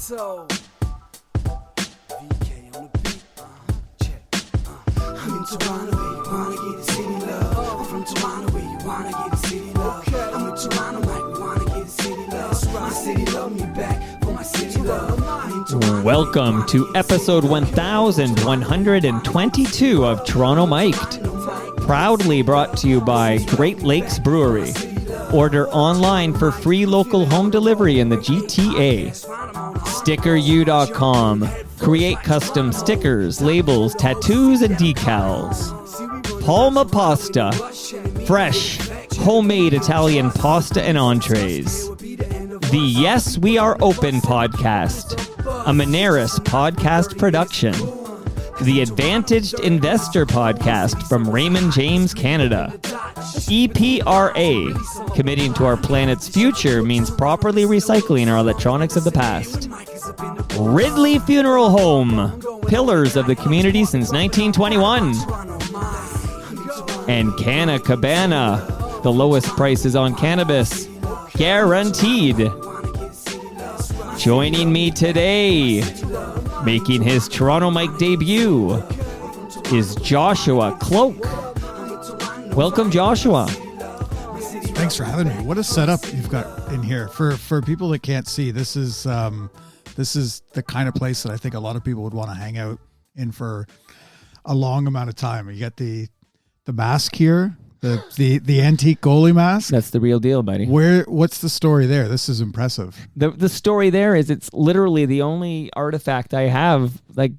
Toronto. VK on the beat. Check. I'm in Toronto where you wanna get the city love. I'm from Toronto where you wanna get the city love. I'm in Toronto like we wanna get the city love. My city love me back for my city love. Welcome to episode 1122 of Toronto Mic'd. Proudly brought to you by Great Lakes Brewery. Order online for free local home delivery in the GTA. StickerU.com. Create custom stickers, labels, tattoos, and decals. Palma Pasta. Fresh, homemade Italian pasta and entrees. The Yes We Are Open podcast. A Moneris podcast production. The Advantaged Investor podcast from Raymond James, Canada. EPRA, committing to our planet's future means properly recycling our electronics of the past. Ridley Funeral Home, pillars of the community since 1921. And Canna Cabana, the lowest prices on cannabis, guaranteed. Joining me today, making his Toronto Mic debut, is Joshua Kloke. Welcome, Joshua. Thanks for having me. What a setup you've got in here. For people that can't see, this is the kind of place that I think a lot of people would want to hang out in for a long amount of time. You got the mask here, the antique goalie mask. That's the real deal, buddy. What's the story there? This is impressive. The story there is it's literally the only artifact I have, like,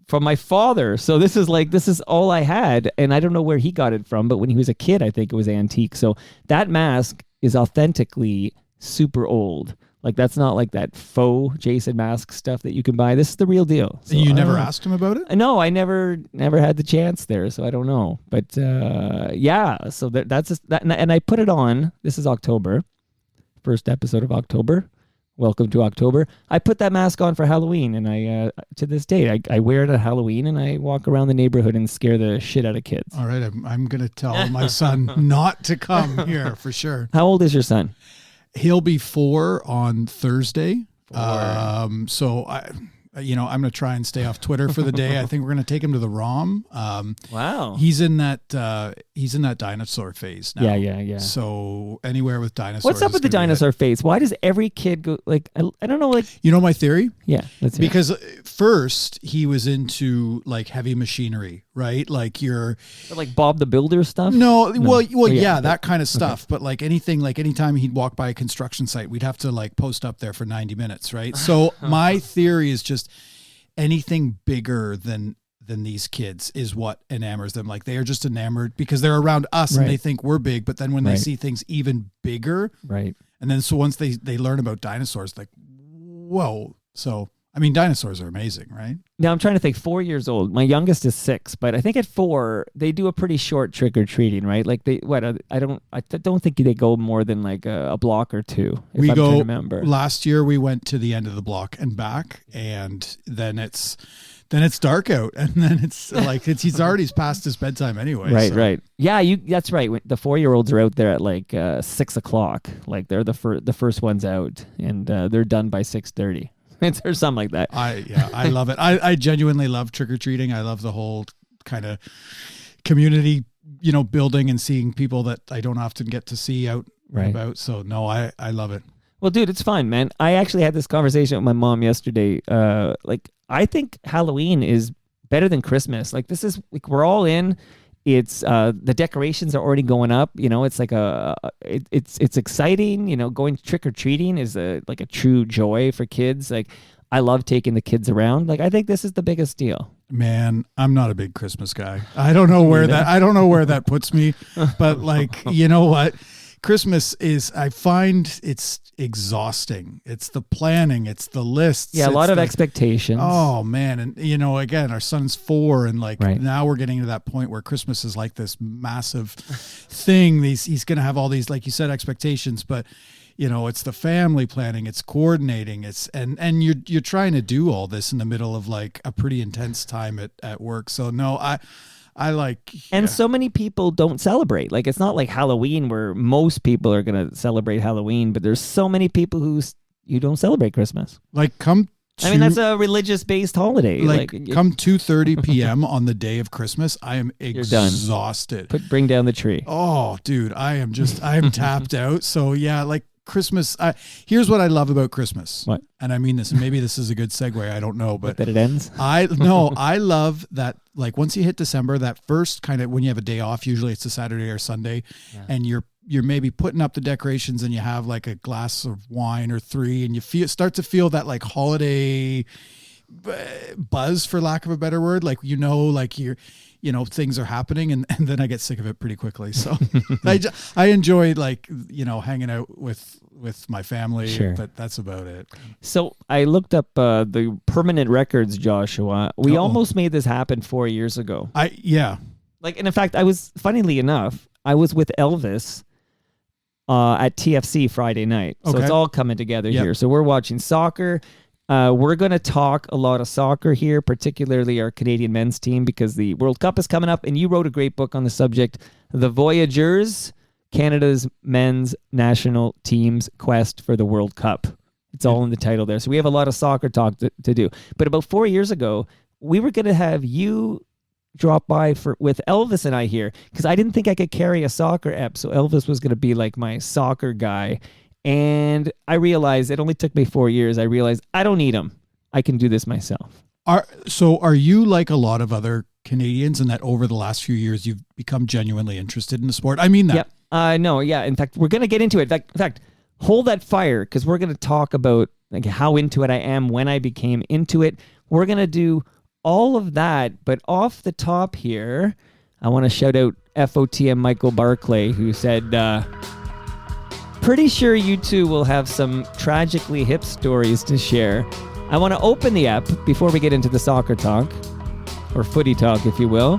from my father. So this is all I had, and I don't know where he got it from, but when he was a kid, I think it was antique. So that mask is authentically super old. Like, that's not like that faux Jason mask stuff that you can buy. This is the real deal. So you never asked him about it? No, I never had the chance there, so I don't know. But yeah, so that's just that, and I put it on. This is October, first episode of October. Welcome to October. I put that mask on for Halloween, and I to this day I wear it at Halloween, and I walk around the neighborhood and scare the shit out of kids. All right, I'm gonna tell my son not to come here for sure. How old is your son? He'll be 4 on Thursday. 4. So I'm going to try and stay off Twitter for the day. I think we're going to take him to the ROM. Wow. He's in that dinosaur phase now. Yeah. So anywhere with dinosaurs. What's up with the dinosaur phase? Why does every kid go like, I don't know, like, you know my theory? Yeah. Let's hear it. Because first he was into like heavy machinery, right? Like like Bob the Builder stuff? No. Well, yeah, that kind of stuff. Okay. But like anything, like anytime he'd walk by a construction site, we'd have to like post up there for 90 minutes, right? So my theory is just anything bigger than these kids is what enamors them. Like, they are just enamored because they're around us, right, and they think we're big, but then when they see things even bigger, right, and then so once they learn about dinosaurs, like, whoa. So I mean, dinosaurs are amazing, right? Now I'm trying to think. 4 years old. My youngest is 6, but I think at 4 they do a pretty short trick or treating, right? Like I don't think they go more than like a block or two. If I'm trying to remember. Last year we went to the end of the block and back, and then it's dark out, and then it's like he's already past his bedtime anyway. Right, so. right. Yeah, that's right. The 4-year-olds are out there at like 6:00. Like they're the first ones out, and they're done by 6:30. Or something like that. I love it. I genuinely love trick-or-treating. I love the whole kind of community, building and seeing people that I don't often get to see out and about. So no, I love it. Well, dude, it's fun, man. I actually had this conversation with my mom yesterday. Like, I think Halloween is better than Christmas. Like, this is like, we're all in. It's the decorations are already going up. It's like it's exciting. Going trick or treating is like a true joy for kids. Like, I love taking the kids around. Like, I think this is the biggest deal. Man, I'm not a big Christmas guy. I don't know where that puts me, but like, you know what? Christmas is, I find it's exhausting. It's the planning. It's the lists. Yeah, a lot of expectations. Oh, man. And, again, our son's 4, and like now we're getting to that point where Christmas is like this massive thing. He's going to have all these, like you said, expectations, but, it's the family planning. It's coordinating. And you're trying to do all this in the middle of like a pretty intense time at work. So no, I like... And so many people don't celebrate. Like, it's not like Halloween where most people are going to celebrate Halloween, but there's so many people who don't celebrate Christmas. Like, come I mean, that's a religious-based holiday. Like come 2:30 p.m. on the day of Christmas, I am done. exhausted. Bring down the tree. Oh, dude, I am tapped out. So yeah, like Christmas. Here's what I love about Christmas. What? And I mean this, and maybe this is a good segue. I don't know, but that it ends. I love that. Like once you hit December, that first kind of when you have a day off, usually it's a Saturday or Sunday, and you're maybe putting up the decorations and you have like a glass of wine or 3 and you start to feel that like holiday buzz, for lack of a better word. Like, like things are happening and then I get sick of it pretty quickly. So I enjoy like, hanging out with my family, sure. But that's about it. So I looked up the permanent records, Joshua. We almost made this happen 4 years ago. Like, and in fact, funnily enough, I was with Elvis at TFC Friday night. So it's all coming together here. So we're watching soccer. We're going to talk a lot of soccer here, particularly our Canadian men's team, because the World Cup is coming up, and you wrote a great book on the subject, The Voyageurs, Canada's men's national team's quest for the World Cup. It's all in the title there. So we have a lot of soccer talk to do. But about 4 years ago, we were going to have you drop by with Elvis and I here, because I didn't think I could carry a soccer ep, so Elvis was going to be like my soccer guy. And I realized it only took me 4 years. I realized I don't need him. I can do this myself. Are you like a lot of other Canadians in that over the last few years you've become genuinely interested in the sport? I mean that. Yep. No, yeah. In fact, we're going to get into it. In fact, hold that fire, because we're going to talk about like how into it I am, when I became into it. We're going to do all of that, but off the top here, I want to shout out FOTM Michael Barclay, who said, pretty sure you two will have some tragically hip stories to share. I want to open the app before we get into the soccer talk, or footy talk, if you will.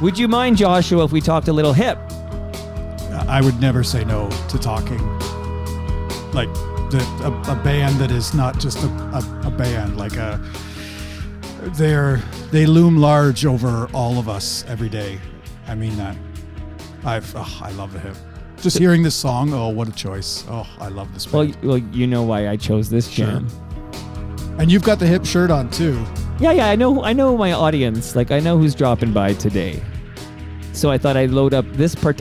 Would you mind, Joshua, if we talked a little hip? I would never say no to talking. Like a band that is not just a band, like they loom large over all of us every day. I mean that. I love the hip. Just hearing this song, what a choice. I love this band. Well, you know why I chose this jam. Sure. And you've got the hip shirt on too. Yeah, I know my audience. Like, I know who's dropping by today. So I thought I'd load up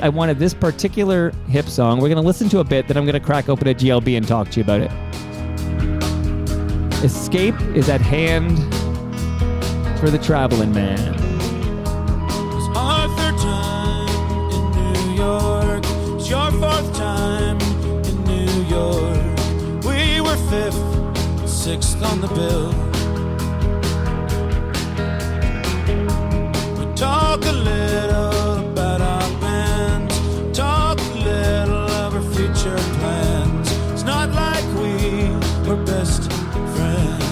I wanted this particular hip song. We're going to listen to a bit, then I'm going to crack open a GLB and talk to you about it. Escape is at hand for the traveling man. It's our third time in New York. It's your fourth time in New York. We were 5th, 6th on the bill. We talk a little about our band, talk a little of our future plans. It's not like we were best friends.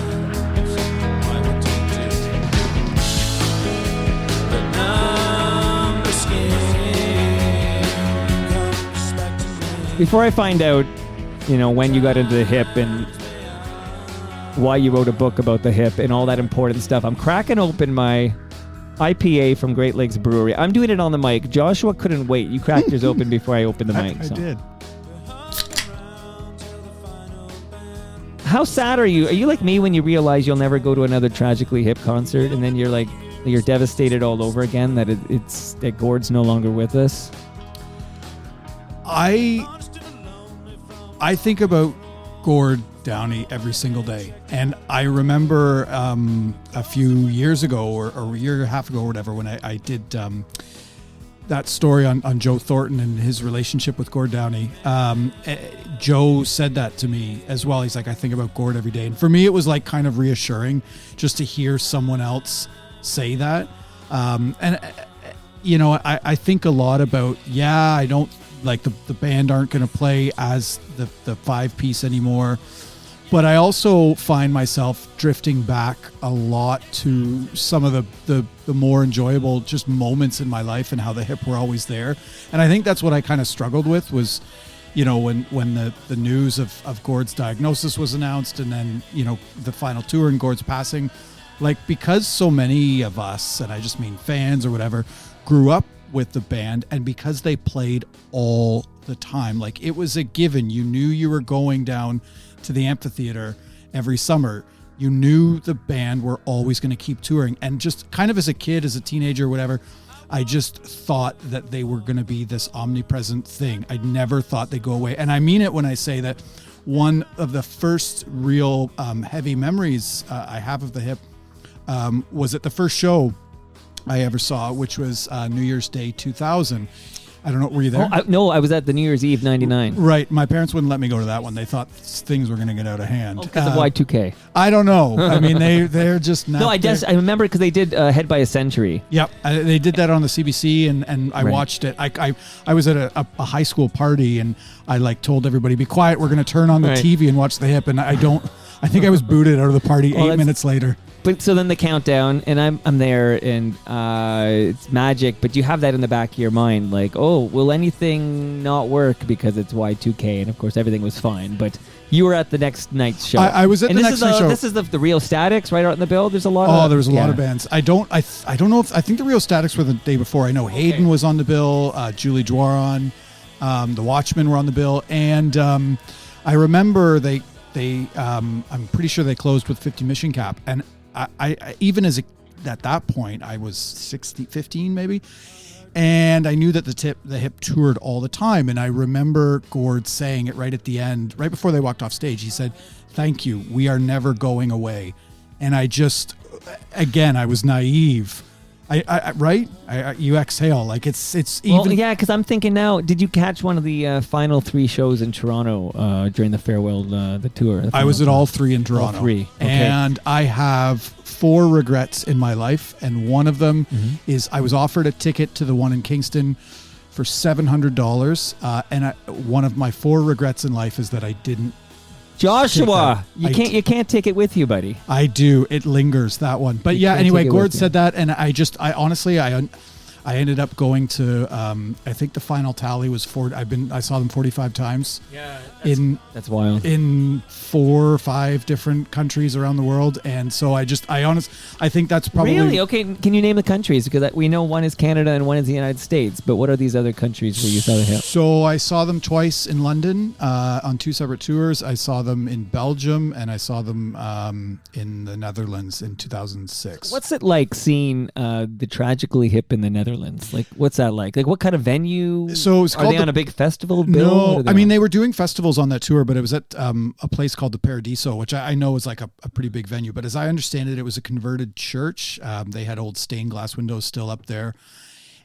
Before I find out, when you got into the hip and why you wrote a book about the hip and all that important stuff, I'm cracking open my IPA from Great Lakes Brewery. I'm doing it on the mic. Joshua couldn't wait. You cracked yours open before I opened the mic. I did. How sad are you? Are you like me when you realize you'll never go to another Tragically Hip concert, and then you're devastated all over again that Gord's no longer with us? I think about Gord Downey every single day. And I remember a few years ago or a year and a half ago or whatever, when I did that story on Joe Thornton and his relationship with Gord Downey. Joe said that to me as well. He's like, I think about Gord every day. And for me, it was like kind of reassuring just to hear someone else say that. I think a lot about, I don't like the band aren't going to play as the 5-piece anymore. But I also find myself drifting back a lot to some of the more enjoyable just moments in my life and how the hip were always there. And I think that's what I kind of struggled with was, when the news of Gord's diagnosis was announced and then, the final tour and Gord's passing, like because so many of us, and I just mean fans or whatever, grew up with the band and because they played all the time, like it was a given. You knew you were going down to the amphitheater every summer. You knew the band were always going to keep touring. And just kind of as a kid, as a teenager, whatever, I just thought that they were going to be this omnipresent thing. I never thought they'd go away. And I mean it when I say that one of the first real heavy memories I have of the Hip was at the first show I ever saw, which was New Year's Day 2000. I don't know. Were you there? No, I was at the New Year's Eve 99. Right. My parents wouldn't let me go to that one. They thought things were going to get out of hand. Because of Y2K. I don't know. I mean, they're just not. No, I remember because they did Head by a Century. Yep. They did that on the CBC, and I watched it. I was at a high school party, and I told everybody, be quiet. We're going to turn on the TV and watch the Hip. And I think I was booted out of the party 8 minutes later. But so then the countdown, and I'm there, and it's magic. But you have that in the back of your mind, like, oh, will anything not work because it's Y2K? And of course, everything was fine. But you were at the next night's show. I was at the next night's show. This is the Real Statics right out in the bill. There's a lot. There was a lot of bands. I don't know if I think the Real Statics were the day before. I know Hayden was on the bill. Julie Dwaron, the Watchmen were on the bill, and I remember they I'm pretty sure they closed with 50 Mission Cap, and I even at that point I was 15 maybe, and I knew that the Hip toured all the time, and I remember Gord saying it right at the end, right before they walked off stage. He said, "Thank you, we are never going away," and I just, again, I was naive. You exhale it's even. Well, yeah, because I'm thinking now. Did you catch one of the final 3 shows in Toronto during the farewell the tour? I was at all 3 in Toronto. All 3, okay. And I have 4 regrets in my life, and one of them is I was offered a ticket to the one in Kingston for $700, and one of my 4 regrets in life is that I didn't. Joshua, you can't take it with you, buddy. I do. It lingers, that one. But yeah, anyway, Gord said that, and I honestly I ended up going to I think the final tally was 4. I saw them 45 times. Yeah, that's wild. In 4 or 5 different countries around the world, and so I think that's probably really okay. Can you name the countries? Because we know one is Canada and one is the United States, but what are these other countries where you saw the Hip? So I saw them twice in London on 2 separate tours. I saw them in Belgium, and I saw them in the Netherlands in 2006. What's it like seeing the Tragically Hip in the Netherlands? Like, what's that like? Like, what kind of venue? So it's are they on a big festival bill? No, I mean, they were doing festivals on that tour, but it was at a place called the Paradiso, which I know is like a pretty big venue. But as I understand it, it was a converted church. They had old stained glass windows still up there.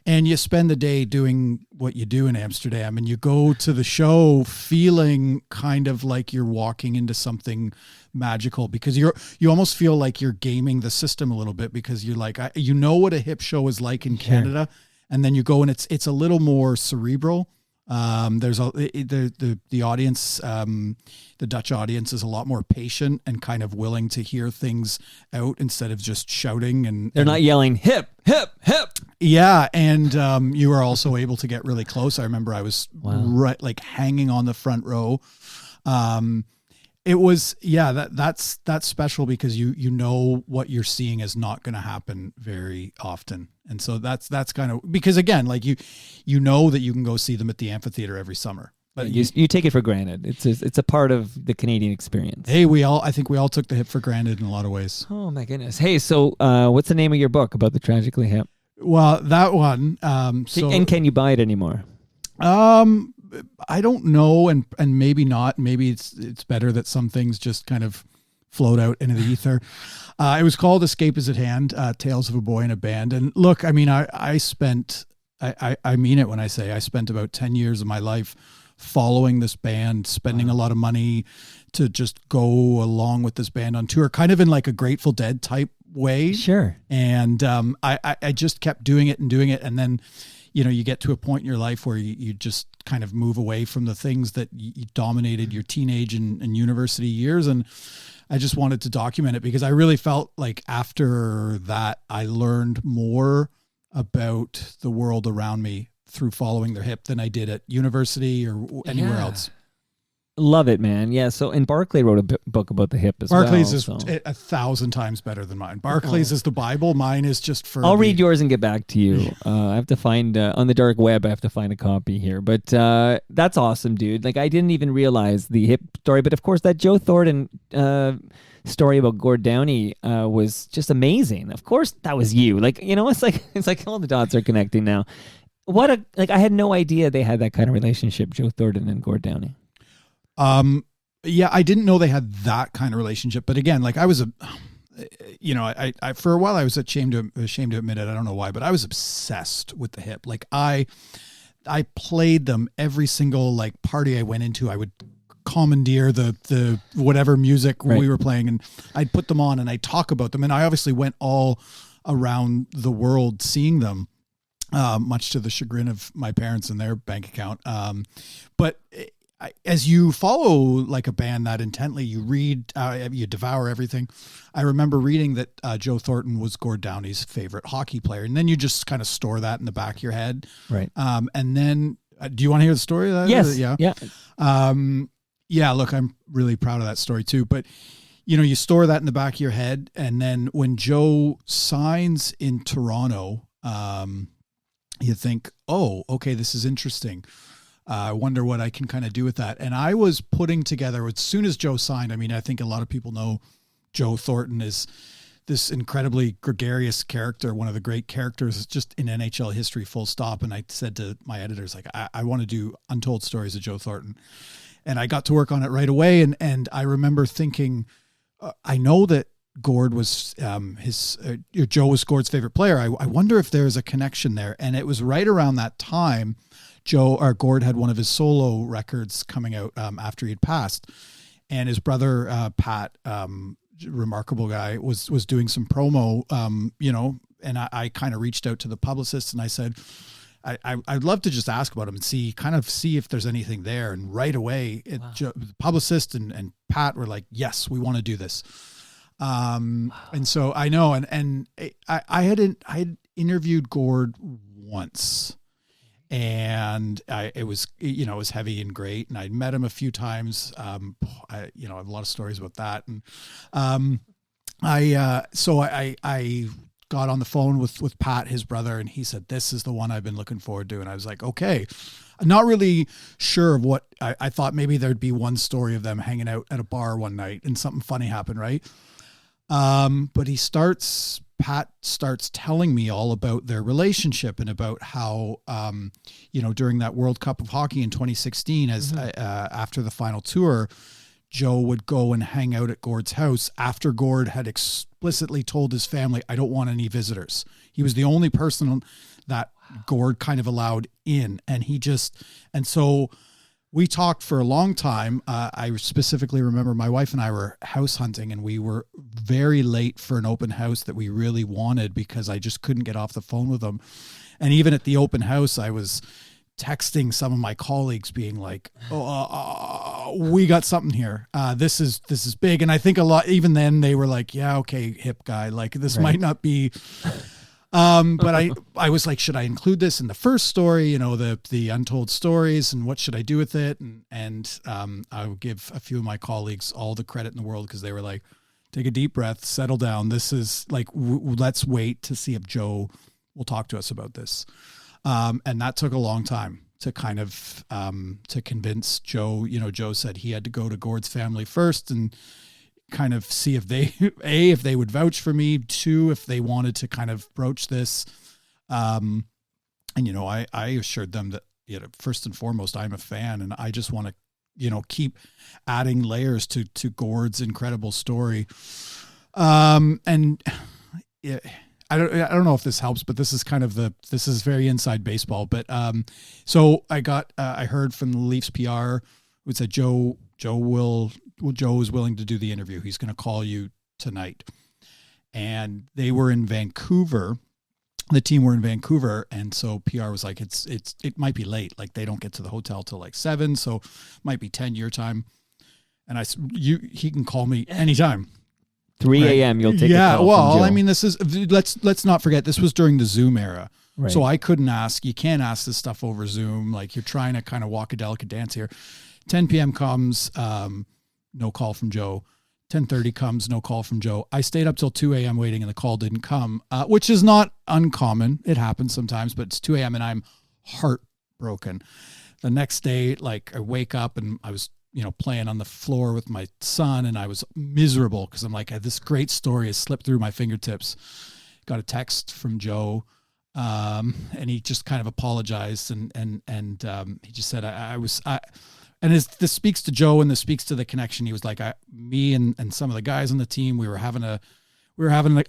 And you spend the day doing what you do in Amsterdam, and you go to the show feeling kind of like you're walking into something magical, because you almost feel like you're gaming the system a little bit, because you're like, you know what a Hip show is like in Canada, and then you go and it's a little more cerebral. There's the audience, the Dutch audience is a lot more patient and kind of willing to hear things out instead of just shouting, and they're not yelling hip, hip, hip. Yeah, and you were also able to get really close. I remember I was hanging on the front row. It was that's special, because you know what you're seeing is not going to happen very often, and so that's kind of, because again, like you know that you can go see them at the amphitheater every summer, but you take it for granted. It's a part of the Canadian experience. Hey, I think we all took the Hip for granted in a lot of ways. Oh my goodness. Hey, so what's the name of your book about the Tragically Hip? Well, that one. And can you buy it anymore? I don't know, and maybe not. Maybe it's better that some things just kind of float out into the ether. It was called Escape is at Hand, Tales of a Boy in a Band. And look, I mean, I mean it when I say I spent about 10 years of my life following this band, spending a lot of money to just go along with this band on tour, kind of in like a Grateful Dead type way. Sure. And I just kept doing it, and then you get to a point in your life where you just kind of move away from the things that you dominated your teenage and university years. And I just wanted to document it, because I really felt like after that, I learned more about the world around me through following their Hip than I did at university or anywhere else. Love it, man. Yeah. So, and Barclay wrote a book about the Hip as Barclay's well. Barclay's is 1,000 times better than mine. Barclay's is the Bible. Mine is just for. I'll read yours and get back to you. I have to find on the dark web. I have to find a copy here. But that's awesome, dude. Like, I didn't even realize the Hip story, but of course that Joe Thornton story about Gord Downey was just amazing. Of course, that was you. Like, you know, it's like all the dots are connecting now. I had no idea they had that kind of relationship, Joe Thornton and Gord Downey. Yeah, I didn't know they had that kind of relationship. But again, like I was I for a while I was ashamed to admit it. I don't know why, but I was obsessed with the Hip. Like I played them every single like party I went into. I would commandeer the whatever music we were playing, and I'd put them on and I'd talk about them. And I obviously went all around the world seeing them, much to the chagrin of my parents and their bank account. But as you follow like a band that intently, you read, you devour everything. I remember reading that Joe Thornton was Gord Downey's favorite hockey player, and then you just kind of store that in the back of your head, right? And then, do you want to hear the story of that? Yes. Yeah. Yeah. Look, I'm really proud of that story too. But you know, you store that in the back of your head, and then when Joe signs in Toronto, you think, oh, okay, this is interesting. I wonder what I can kind of do with that. And I was putting together, as soon as Joe signed, I mean, I think a lot of people know Joe Thornton is this incredibly gregarious character, one of the great characters just in NHL history, full stop. And I said to my editors, like, I want to do untold stories of Joe Thornton. And I got to work on it right away. And I remember thinking, I know that Gord was Joe was Gord's favorite player. I wonder if there's a connection there. And it was right around that time Gord had one of his solo records coming out after he'd passed, and his brother Pat, remarkable guy, was doing some promo, and I kind of reached out to the publicist and I said, I'd love to just ask about him and see if there's anything there. And right away, the publicist and Pat were like, yes, we want to do this. And so I know, and I had interviewed Gord once. And it was heavy and great. And I'd met him a few times. I have a lot of stories about that. And I got on the phone with Pat, his brother, and he said, this is the one I've been looking forward to. And I was like, okay. I'm not really sure of what I thought. Maybe there'd be one story of them hanging out at a bar one night and something funny happened, right? But Pat starts telling me all about their relationship and about how, during that World Cup of Hockey in 2016, after the final tour, Joe would go and hang out at Gord's house after Gord had explicitly told his family, I don't want any visitors. He was the only person that Gord kind of allowed in. And so we talked for a long time. I specifically remember my wife and I were house hunting, and we were very late for an open house that we really wanted because I just couldn't get off the phone with them. And even at the open house, I was texting some of my colleagues being like, we got something here. This is big. And I think a lot, even then they were like, yeah, okay, hip guy, like this might not be... but I was like, should I include this in the first story, the untold stories, and what should I do with it? And I would give a few of my colleagues all the credit in the world, because they were like, take a deep breath, settle down. This is like, let's wait to see if Joe will talk to us about this. And that took a long time to kind of, to convince Joe. Joe said he had to go to Gord's family first and kind of see if they would vouch for me, 2, if they wanted to kind of broach this. And, I assured them that, first and foremost, I'm a fan, and I just want to, keep adding layers to Gord's incredible story. And I don't know if this helps, but this is kind of this is very inside baseball. But, so I heard from the Leafs PR who said, Joe is willing to do the interview. He's going to call you tonight. And they were in Vancouver. The team were in Vancouver. And so PR was like, it might be late. Like they don't get to the hotel till like 7. So it might be 10 your time. And I said, he can call me anytime. 3 a.m. You'll take a call well, from Joe. I mean, this is, let's not forget, this was during the Zoom era. Right. So I couldn't ask, you can't ask this stuff over Zoom. Like you're trying to kind of walk a delicate dance here. 10 p.m. comes, no call from Joe. 10:30 comes, no call from Joe. I stayed up till 2 a.m. waiting, and the call didn't come, which is not uncommon. It happens sometimes, but it's 2 a.m. and I'm heartbroken. The next day, like I wake up and I was playing on the floor with my son, and I was miserable because I'm like, this great story has slipped through my fingertips. Got a text from Joe, and he just kind of apologized, and he just said, this speaks to Joe, and this speaks to the connection. He was like, me and some of the guys on the team, we were having a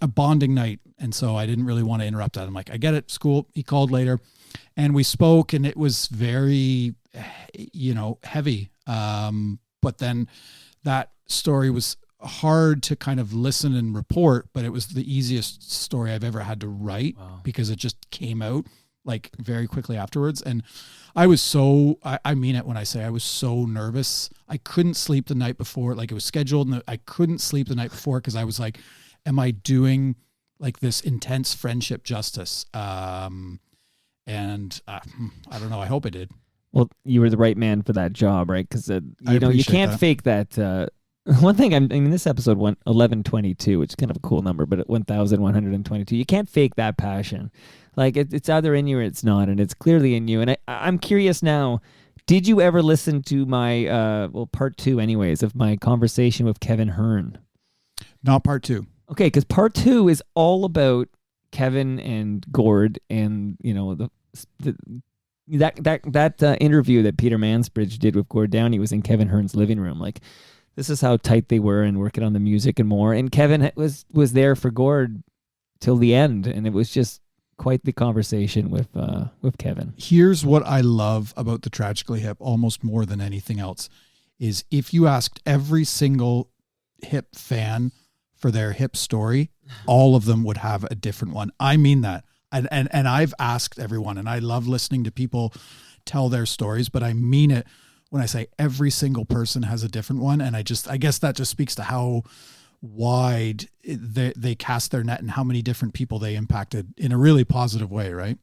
bonding night, and so I didn't really want to interrupt that. I'm like, I get it, it's cool. He called later, and we spoke, and it was very, heavy. But then that story was hard to kind of listen and report, but it was the easiest story I've ever had to write. Wow. Because it just came out like very quickly afterwards. And I was I mean it when I say I was so nervous. I couldn't sleep the night before. Like, it was scheduled, and I couldn't sleep the night before because I was like, am I doing like this intense friendship justice? And I don't know. I hope I did. Well, you were the right man for that job, right? Because you can't fake that. One thing, this episode went 1122, which is kind of a cool number, but at 1,122, you can't fake that passion. Like, it's either in you or it's not, and it's clearly in you. And I'm curious now, did you ever listen to my, part 2 anyways, of my conversation with Kevin Hearn? Not part 2. Okay, because part 2 is all about Kevin and Gord, and, that interview that Peter Mansbridge did with Gord Downey was in Kevin Hearn's living room. Like, this is how tight they were and working on the music and more. And Kevin was there for Gord till the end, and it was just quite the conversation with Kevin. Here's what I love about the Tragically Hip, almost more than anything else, is if you asked every single Hip fan for their Hip story, all of them would have a different one. I mean that. And I've asked everyone, and I love listening to people tell their stories, but I mean it when I say every single person has a different one. And I guess that just speaks to how wide they cast their net and how many different people they impacted in a really positive way, right?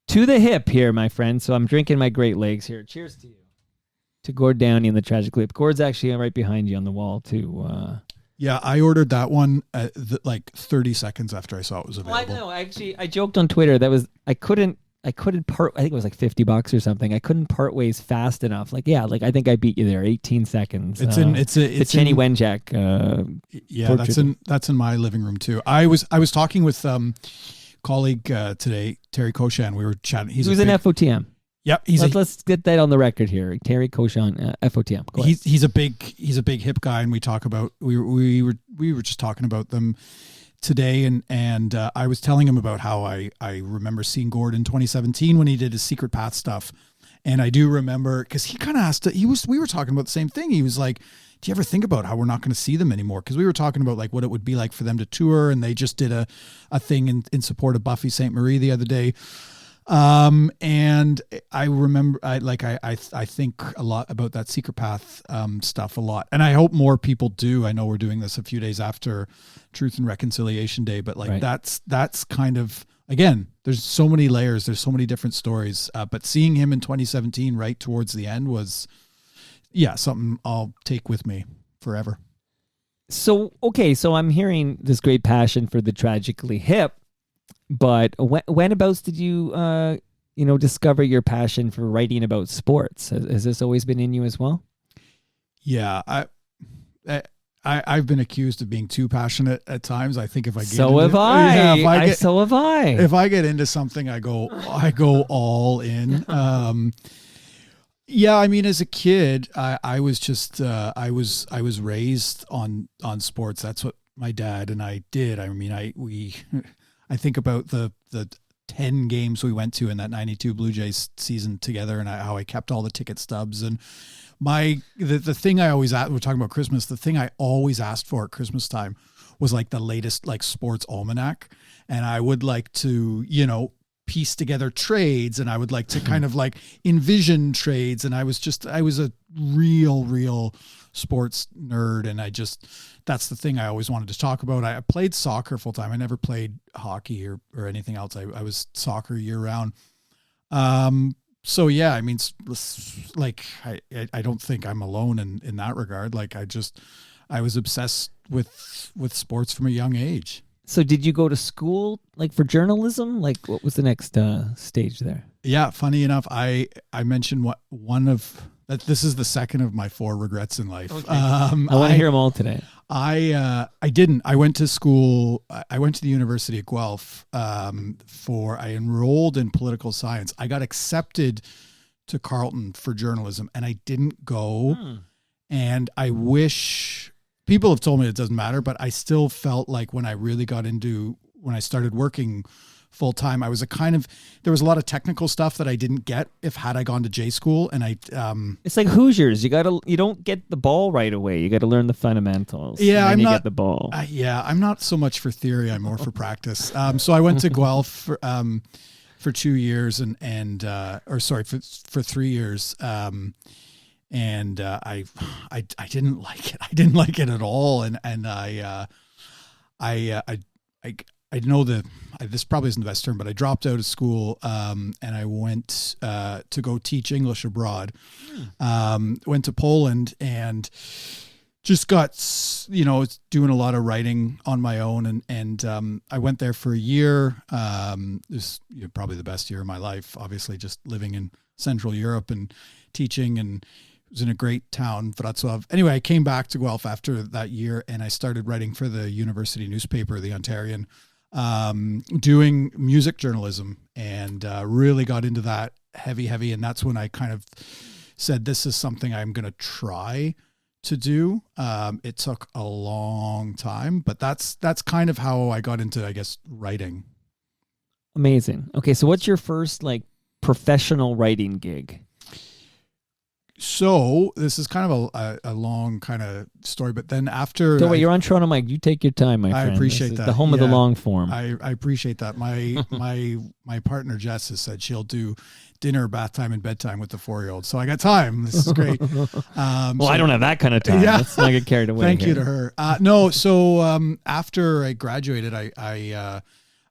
To the hip here, my friend. So I'm drinking my Great Lakes here. Cheers to you. To Gord Downey and the Tragically Hip. Gord's actually right behind you on the wall, too. Yeah, I ordered that one like 30 seconds after I saw it was available. Well, I know. I joked on Twitter that I couldn't part. I think it was like $50 or something. I couldn't part ways fast enough. Like, yeah, like I think I beat you there. 18 seconds. It's the Chenny Wenjack. Yeah, that's in my living room too. I was talking with colleague today, Terry Koshan. We were chatting. He was in FOTM. Yep, let's get that on the record here. Terry Koshan, FOTM. He's a big Hip guy, and we talk about we were just talking about them today, and I was telling him about how I remember seeing Gord in 2017 when he did his Secret Path stuff, and I do remember because he kind of asked. We were talking about the same thing. He was like, "Do you ever think about how we're not going to see them anymore?" Because we were talking about like what it would be like for them to tour, and they just did a thing in support of Buffy St. Marie the other day. And I remember, I think a lot about that Secret Path stuff a lot, and I hope more people do. I know we're doing this a few days after Truth and Reconciliation Day, but like right. that's kind of, again, there's so many layers, there's so many different stories. But seeing him in 2017, right towards the end, was something I'll take with me forever. So I'm hearing this great passion for the Tragically Hip. But whenabouts did you, discover your passion for writing about sports? Has this always been in you as well? Yeah, I've been accused of being too passionate at times. I think if I get so have I. So have I. If I get into something, I go all in. Yeah, I mean, as a kid, I was just I was raised on sports. That's what my dad and I did. I mean, I think about the 10 games we went to in that 92 Blue Jays season together, and how I kept all the ticket stubs. And the thing I always asked, we're talking about Christmas, the thing I always asked for at Christmas time was like the latest like sports almanac. And I would like to, piece together trades, and I would like to kind of like envision trades. And I was a real sports nerd, and that's the thing I always wanted to talk about. I played soccer full time. I never played hockey or anything else. I was soccer year round. So yeah, I mean, like I don't think I'm alone in that regard. Like I was obsessed with sports from a young age. So did you go to school like for journalism? Like what was the next stage there? Yeah, funny enough, I mentioned what one of This is the second of my 4 regrets in life. Okay. I want to hear them all today. I didn't. I went to school. I went to the University of Guelph I enrolled in political science. I got accepted to Carleton for journalism, and I didn't go. And I wish people have told me it doesn't matter, but I still felt like when I started working full time, I was there was a lot of technical stuff that I didn't get had I gone to J school. And it's like Hoosiers. You don't get the ball right away. You got to learn the fundamentals. Yeah. And then you get the ball. I'm not so much for theory. I'm more for practice. So I went to Guelph for 2 years for 3 years. And I didn't like it. I didn't like it at all. And I know this probably isn't the best term, but I dropped out of school and I went to go teach English abroad. Went to Poland and just got, doing a lot of writing on my own. And I went there for a year. It was probably the best year of my life, obviously, just living in Central Europe and teaching, and it was in a great town, Wrocław. Anyway, I came back to Guelph after that year and I started writing for the university newspaper, the Ontarian, doing music journalism, and really got into that heavy. And that's when I kind of said, this is something I'm going to try to do. It took a long time, but that's kind of how I got into, I guess, writing. Amazing. Okay. So what's your first professional writing gig? So this is kind of a long kind of story, but then after... Don't worry, you're on Toronto Mike. You take your time, my friend. I appreciate that. The home of the long form. I appreciate that. My partner Jess has said she'll do dinner, bath time, and bedtime with the 4-year-old. So I got time. This is great. I don't have that kind of time. Yeah. Let's not get carried away. Thank you to her. No, so after I graduated, I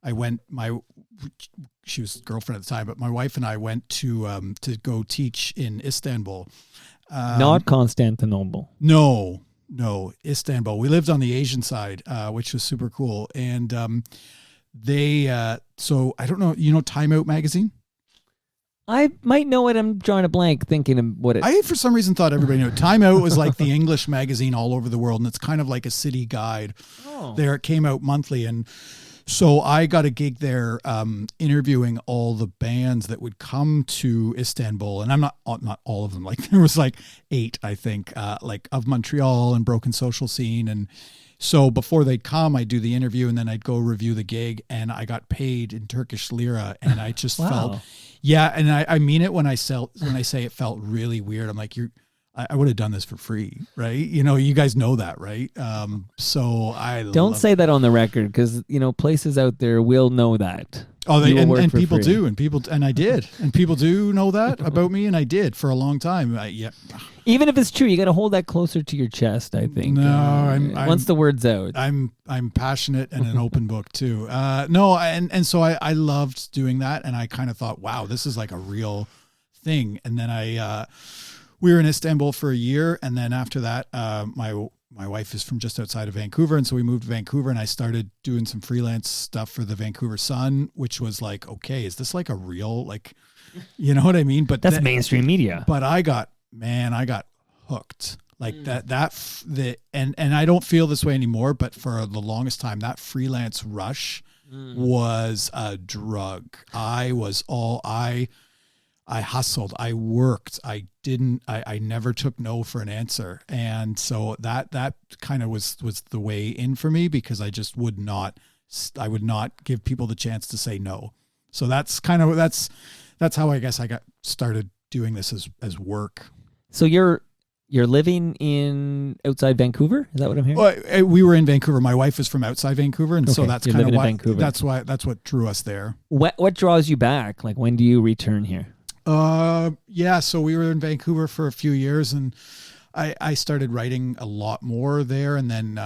went. She was girlfriend at the time, but my wife and I went to go teach in Istanbul. Not Constantinople. No, Istanbul. We lived on the Asian side, which was super cool. And so I don't know, Time Out magazine? I might know it. I'm drawing a blank thinking of what it... I, for some reason, thought everybody knew it. Time Out was like the English magazine all over the world, and it's kind of like a city guide. There, it came out monthly, and so I got a gig there interviewing all the bands that would come to Istanbul, and I'm not all of them. Like there was 8, I think, of Montreal and Broken Social Scene, and so before they'd come, I'd do the interview, and then I'd go review the gig, and I got paid in Turkish lira, and I just felt, and I mean it when I say it felt really weird. I'm like, I would have done this for free, right? You guys know that, right? So I don't say that on the record, because places out there will know that. Oh, and people do, and I did, and people do know that about me, and I did for a long time. Even if it's true, you got to hold that closer to your chest, I think. No, once the word's out, I'm passionate and an open book too. And so I loved doing that, and I kind of thought, wow, this is like a real thing. And then we were in Istanbul for a year, and then after that, my wife is from just outside of Vancouver, and so we moved to Vancouver, and I started doing some freelance stuff for the Vancouver Sun, which was like, okay, is this like a real, you know what I mean? But that's mainstream media. But I got hooked. And I don't feel this way anymore, but for the longest time, that freelance rush was a drug. I hustled, I worked, I never took no for an answer. And so that kind of was the way in for me, because I just would not give people the chance to say no. So that's how I guess I got started doing this as work. So you're living outside Vancouver? Is that what I'm hearing? Well, we were in Vancouver. My wife is from outside Vancouver, and so that's kind of why. Vancouver. That's what drew us there. What draws you back? When do you return here? So we were in Vancouver for a few years, and I started writing a lot more there, and then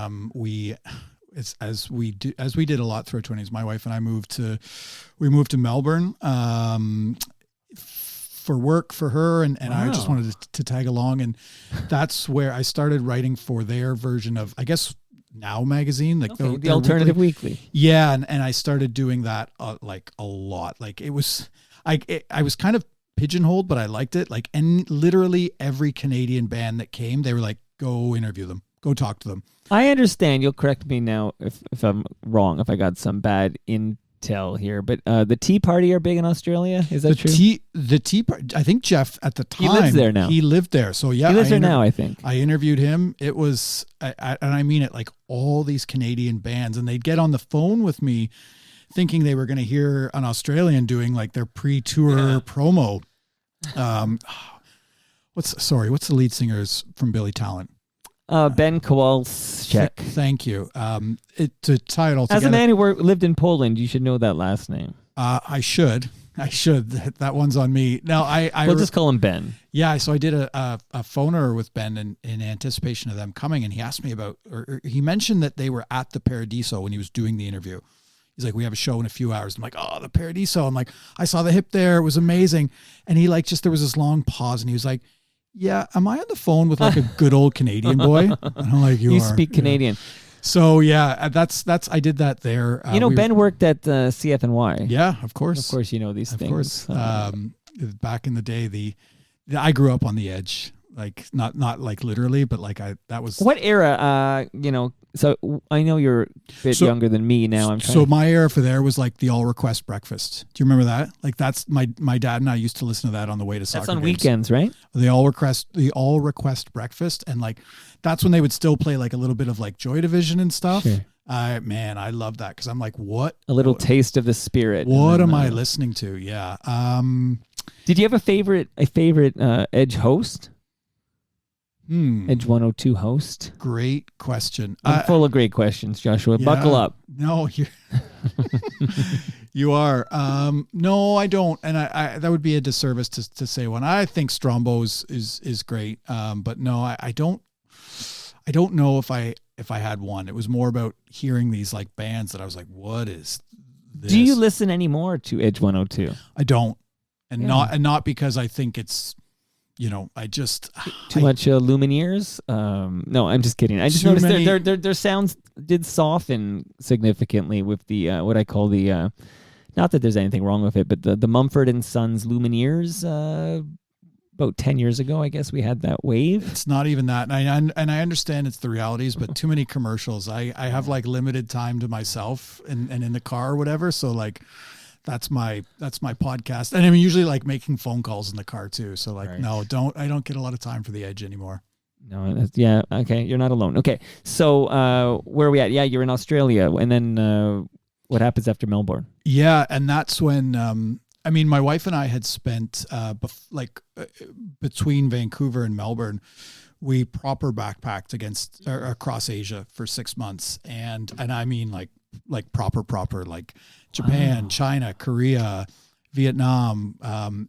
as we did a lot through our 20s, my wife and I moved to Melbourne for work for her, and wow. I just wanted to tag along, and that's where I started writing for their version of, I guess, Now magazine, the alternative weekly. Yeah, and I started doing that a lot. It was I was kind of pigeonholed, but I liked it. Like, and literally every Canadian band that came, they were like, go interview them, go talk to them. I understand. You'll correct me now if I'm wrong, if I got some bad intel here. But the Tea Party are big in Australia. Is that true? The Tea Party. I think Jeff at the time he lives there now. He lived there, so yeah, he lives there now. I think I interviewed him. It was, and I mean it, like all these Canadian bands, and they'd get on the phone with me, thinking they were going to hear an Australian doing like their pre-tour promo. What's the lead singers from Billy Talent? Ben Kowalczyk. Thank you. To tie it all together. As a man who lived in Poland, you should know that last name. I should. That one's on me. No, we'll just call him Ben. Yeah. So I did a phoner with Ben in anticipation of them coming, and he asked me about, or he mentioned that they were at the Paradiso when he was doing the interview. He's like, we have a show in a few hours. I'm like, oh, the Paradiso. I'm like, I saw the Hip there. It was amazing. And he like, there was this long pause, and he was like, yeah, am I on the phone with like a good old Canadian boy? And I'm like, you speak Canadian. So yeah, that's I did that there. Ben worked at CFNY. Yeah, of course. Of course, you know these things. Of course. Back in the day, I grew up on the edge, like not like literally, but like that was. What era? So I know you're a bit younger than me now. My era for there was like the all request breakfast. Do you remember that? Like that's my dad and I used to listen to that on the way to soccer. That's on games. Weekends, right? The all request breakfast, and like that's when they would still play like a little bit of like Joy Division and stuff. Sure. I love that because I'm like, what? A little taste of the spirit. What am I listening to? Yeah. Did you have a favorite Edge host? Edge 102 host? Great question. I'm full of great questions, Joshua. Yeah, buckle up. No, you are. No, I don't. And I that would be a disservice to say one. I think Strombo's is great. But no, I don't know if I had one. It was more about hearing these like bands that I was like, what is this? Do you listen anymore to Edge 102? I don't. And not because I think it's, I just too much Lumineers. No, I'm just kidding. I just noticed their sounds did soften significantly with the what I call the not that there's anything wrong with it, but the Mumford and Sons Lumineers. About 10 years ago, I guess we had that wave. It's not even that, and I understand it's the realities, but too many commercials. I have like limited time to myself and in the car or whatever. So like. That's my podcast, and I'm usually like making phone calls in the car too. So like, right. No, I don't get a lot of time for the Edge anymore. No, yeah, okay, you're not alone. Okay, so where are we at? Yeah, you're in Australia, and then what happens after Melbourne? Yeah, and that's when my wife and I had spent between Vancouver and Melbourne, we proper backpacked across Asia for 6 months, and I mean like proper like Japan, China, Korea, Vietnam.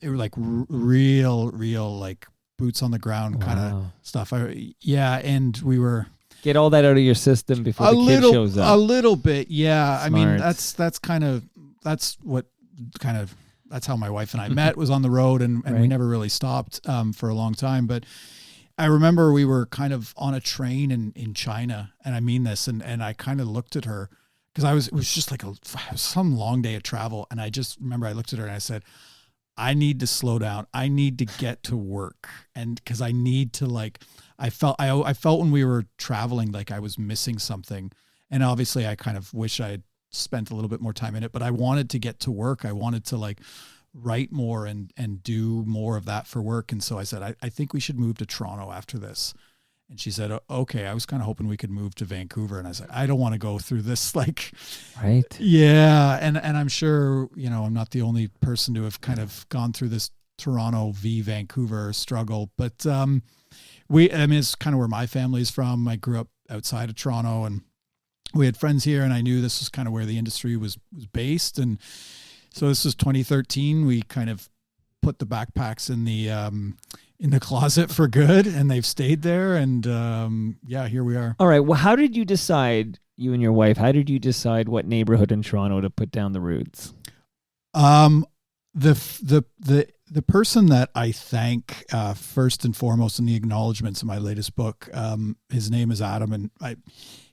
It were like real like boots on the ground kind of stuff. And we were get all that out of your system before the kid shows up. A little bit, yeah. Smart. I mean, that's how my wife and I met, was on the road, and right. We never really stopped for a long time. But I remember we were kind of on a train in China, and I mean this, and I kind of looked at her. Because it was just like some long day of travel. And I just remember I looked at her and I said, I need to slow down. I need to get to work. And because I need to I felt when we were traveling, like I was missing something. And obviously I kind of wish I had spent a little bit more time in it, but I wanted to get to work. I wanted to write more and do more of that for work. And so I said, I think we should move to Toronto after this. And she said, okay, I was kind of hoping we could move to Vancouver. And I said, I don't want to go through this right. Yeah. And I'm sure, I'm not the only person to have kind of gone through this Toronto v Vancouver struggle, but it's kind of where my family's from. I grew up outside of Toronto, and we had friends here, and I knew this was kind of where the industry was based. And so this was 2013. We kind of put the backpacks in the closet for good, and they've stayed there. And here we are. All right. Well, how did you decide, you and your wife, what neighborhood in Toronto to put down the roots? The person that I thank first and foremost in the acknowledgments of my latest book, his name is Adam, and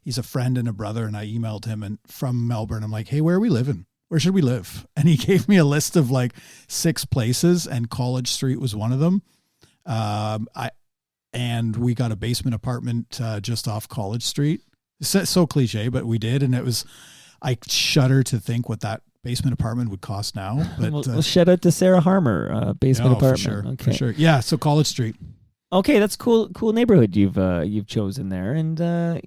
he's a friend and a brother, and I emailed him from Melbourne. I'm like, hey, where are we living? where should we live? And he gave me a list of like 6 places, and College Street was one of them. And we got a basement apartment just off College Street. It's so cliche, but we did. And I shudder to think what that basement apartment would cost now. But we'll shout out to Sarah Harmer, basement apartment. For sure. Yeah. So College Street. Okay, that's cool neighborhood you've chosen there. And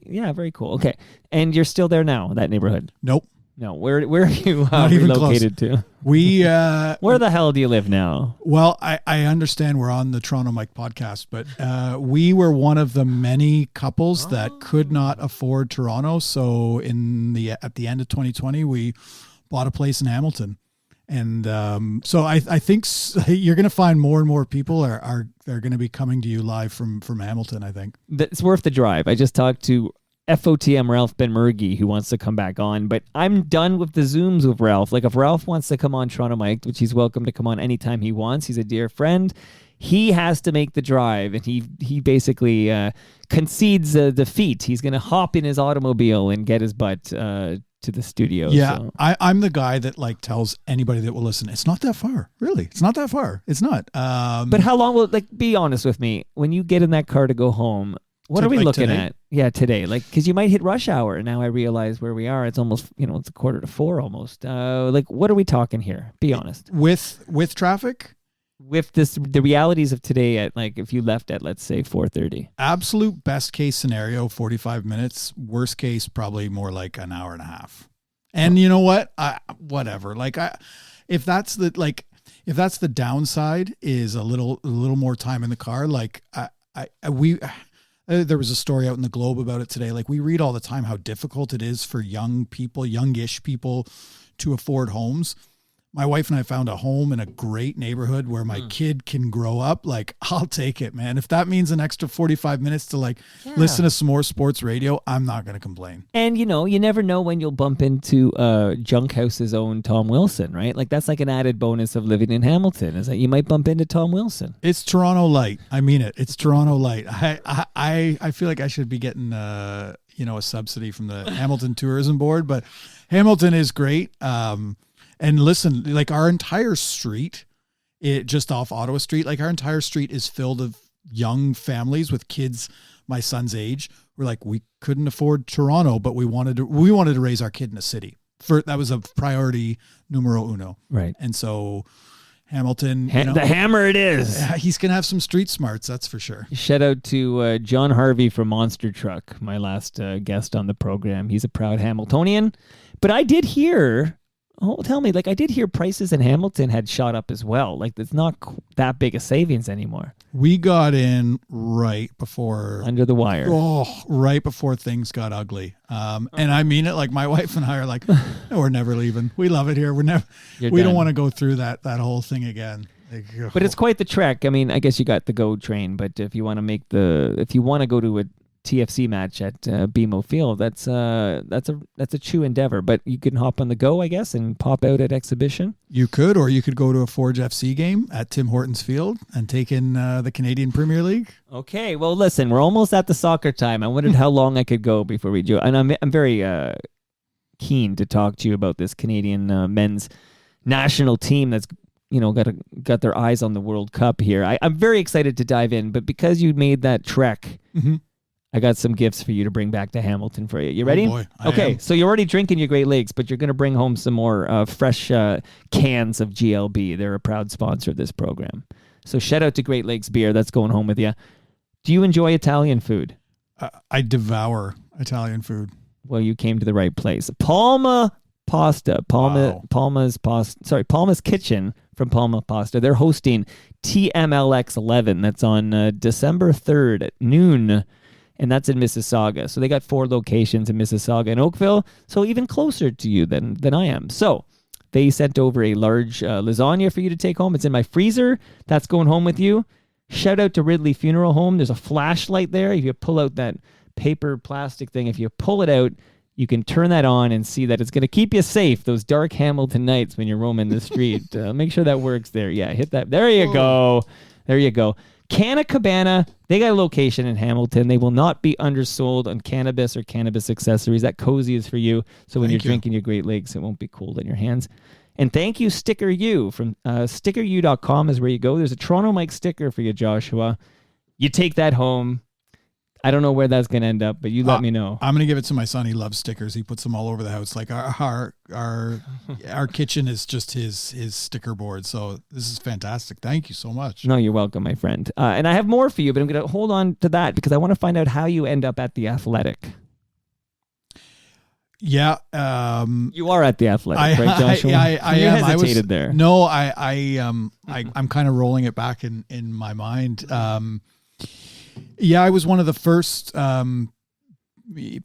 yeah, very cool. Okay. And you're still there now, that neighborhood? Nope. No, where are you Not even relocated close. to? We where the hell do you live now? Well, I understand we're on the Toronto Mike podcast, but we were one of the many couples that could not afford Toronto. So at the end of 2020, we bought a place in Hamilton, and so I think you're going to find more and more people are going to be coming to you live from Hamilton. I think it's worth the drive. I just talked to FOTM Ralph Ben-Murgy, who wants to come back on, but I'm done with the Zooms with Ralph. Like, if Ralph wants to come on Toronto Mike, which he's welcome to come on anytime he wants, he's a dear friend, he has to make the drive, and he basically concedes a defeat. He's going to hop in his automobile and get his butt to the studio. Yeah, so. I'm the guy that like tells anybody that will listen, it's not that far. Really, it's not that far. It's not. But how long will it, like, be honest with me, when you get in that car to go home, what are we looking today? at? Yeah, today. Like, because you might hit rush hour. And now I realize where we are. It's almost, it's 3:45 almost. Like, what are we talking here? Be honest. With traffic? With the realities of today at, like, if you left at, let's say, 4:30. Absolute best case scenario, 45 minutes. Worst case, probably more like an hour and a half. And you know what? Whatever. Like, if that's the downside, is a little more time in the car. Like, there was a story out in the Globe about it today. Like, we read all the time how difficult it is for youngish people to afford homes. My wife and I found a home in a great neighborhood where my kid can grow up. Like, I'll take it, man. If that means an extra 45 minutes to listen to some more sports radio, I'm not going to complain. And, you never know when you'll bump into Junk House's own Tom Wilson, right? Like, that's like an added bonus of living in Hamilton, is that you might bump into Tom Wilson. It's Toronto Light. I mean it. It's Toronto Light. I feel like I should be getting a subsidy from the Hamilton Tourism Board, but Hamilton is great. And listen, like, our entire street, just off Ottawa Street, like, our entire street is filled of young families with kids my son's age. We're like, we couldn't afford Toronto, but we wanted to raise our kid in a city. That was a priority numero uno. Right. And so Hamilton, the hammer it is. He's going to have some street smarts, that's for sure. Shout out to John Harvey from Monster Truck, my last guest on the program. He's a proud Hamiltonian. But I did hear... Oh, tell me, like, I did hear prices in Hamilton had shot up as well. Like, it's not that big a savings anymore. We got in right before... Under the wire. Oh, right before things got ugly. And I mean it, like, my wife and I are like, we're never leaving. We love it here. We don't want to go through that whole thing again. But it's quite the trek. I mean, I guess you got the GO train, but if you want to go to a TFC match at BMO Field, that's a true endeavor. But you can hop on the GO, I guess, and pop out at exhibition. You could, or you could go to a Forge FC game at Tim Hortons Field and take in the Canadian Premier League. Okay, well, listen, we're almost at the soccer time. I wondered how long I could go before we do, and I'm very keen to talk to you about this Canadian men's national team that's got their eyes on the World Cup here. I'm very excited to dive in, but because you made that trek. Mm-hmm. I got some gifts for you to bring back to Hamilton for you. You ready? Oh boy, okay, so you're already drinking your Great Lakes, but you're going to bring home some more fresh cans of GLB. They're a proud sponsor of this program. So shout out to Great Lakes Beer. That's going home with you. Do you enjoy Italian food? I devour Italian food. Well, you came to the right place. Palma Pasta. Palma's Kitchen from Palma Pasta. They're hosting TMLX 11. That's on December 3rd at noon. And that's in Mississauga. So they got 4 locations in Mississauga and Oakville, so even closer to you than I am. So they sent over a large lasagna for you to take home. It's in my freezer. That's going home with you. Shout out to Ridley Funeral Home. There's a flashlight there. If you pull out that paper plastic thing, if you pull it out, you can turn that on and see that it's going to keep you safe those dark Hamilton nights when you're roaming the street. Make sure that works there. Yeah, hit that. There you go. There you go. Canna Cabana, they got a location in Hamilton. They will not be undersold on cannabis or cannabis accessories. That cozy is for you. So when you're drinking your Great Lakes, it won't be cold in your hands. And thank you, Sticker U. From stickeru.com is where you go. There's a Toronto Mike sticker for you, Joshua. You take that home. I don't know where that's going to end up, but you let me know. I'm going to give it to my son. He loves stickers. He puts them all over the house. Like our kitchen is just his sticker board. So this is fantastic. Thank you so much. No, you're welcome, my friend. And I have more for you, but I'm going to hold on to that because I want to find out how you end up at the Athletic. Yeah. You are at the Athletic, right, Joshua? I you am. hesitated there. No, I'm kind of rolling it back in my mind. Yeah, I was one of the first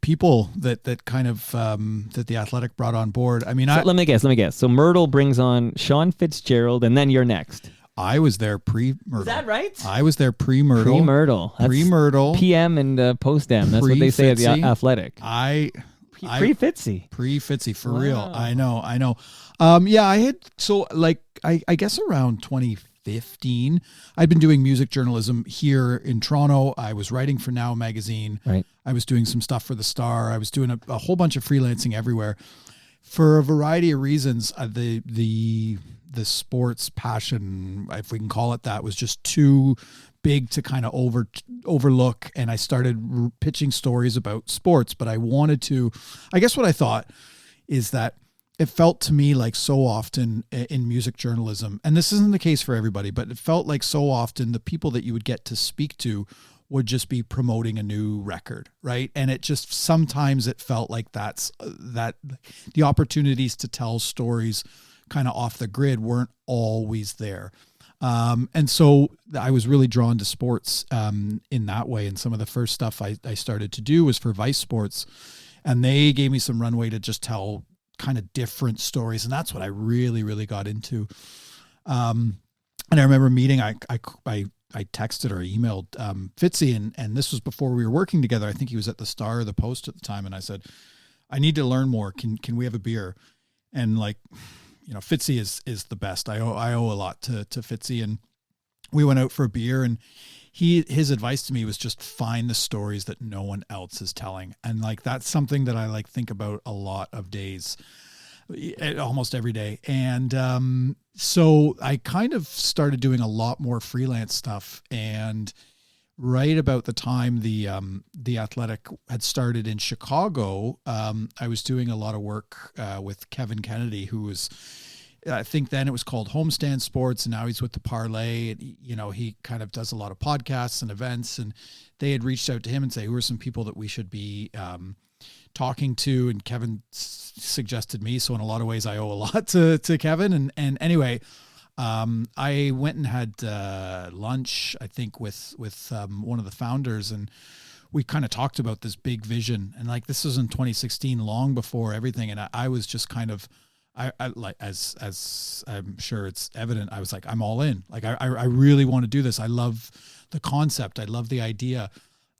people that kind of that the Athletic brought on board. I mean, let me guess. So Myrtle brings on Sean Fitzgerald, and then you're next. I was there pre-Myrtle. Is that right? I was there pre-Myrtle. Pre-Myrtle. PM and post-M. That's what they say at the Athletic. Pre-Fitzy. Pre-Fitzy, for real. I know. Yeah, I had, so like, I guess around 2015, I'd been doing music journalism here in Toronto. I was writing for Now Magazine. Right. I was doing some stuff for The Star. I was doing a whole bunch of freelancing everywhere. For a variety of reasons, the sports passion, if we can call it that, was just too big to kind of overlook. And I started pitching stories about sports, but I wanted to, I guess what I thought is that it felt to me like so often in music journalism, and this isn't the case for everybody, but it felt like so often the people that you would get to speak to would just be promoting a new record, right? And it just, sometimes it felt like that the opportunities to tell stories kind of off the grid weren't always there. And so I was really drawn to sports in that way. And some of the first stuff I started to do was for Vice Sports, and they gave me some runway to just tell kind of different stories. And that's what I really, really got into. And I remember meeting, I texted or emailed Fitzy, and this was before we were working together. I think he was at the Star or the Post at the time. And I said, I need to learn more. Can we have a beer? And like, you know, Fitzy is the best. I owe a lot to Fitzy, and we went out for a beer, and his advice to me was just find the stories that no one else is telling. And like, that's something that I like think about a lot of days, almost every day. And so I kind of started doing a lot more freelance stuff. And right about the time the Athletic had started in Chicago, I was doing a lot of work with Kevin Kennedy, who was, I think then it was called Homestand Sports, and now he's with the Parlay. And, you know, he kind of does a lot of podcasts and events, and they had reached out to him and say, who are some people that we should be talking to? And Kevin suggested me. So in a lot of ways, I owe a lot to Kevin. And anyway, I went and had lunch, I think, with one of the founders, and we kind of talked about this big vision. And like, this was in 2016, long before everything. And I was just kind of, I like, as I'm sure it's evident, I was like, I'm all in. Like, I really want to do this. I love the concept. I love the idea.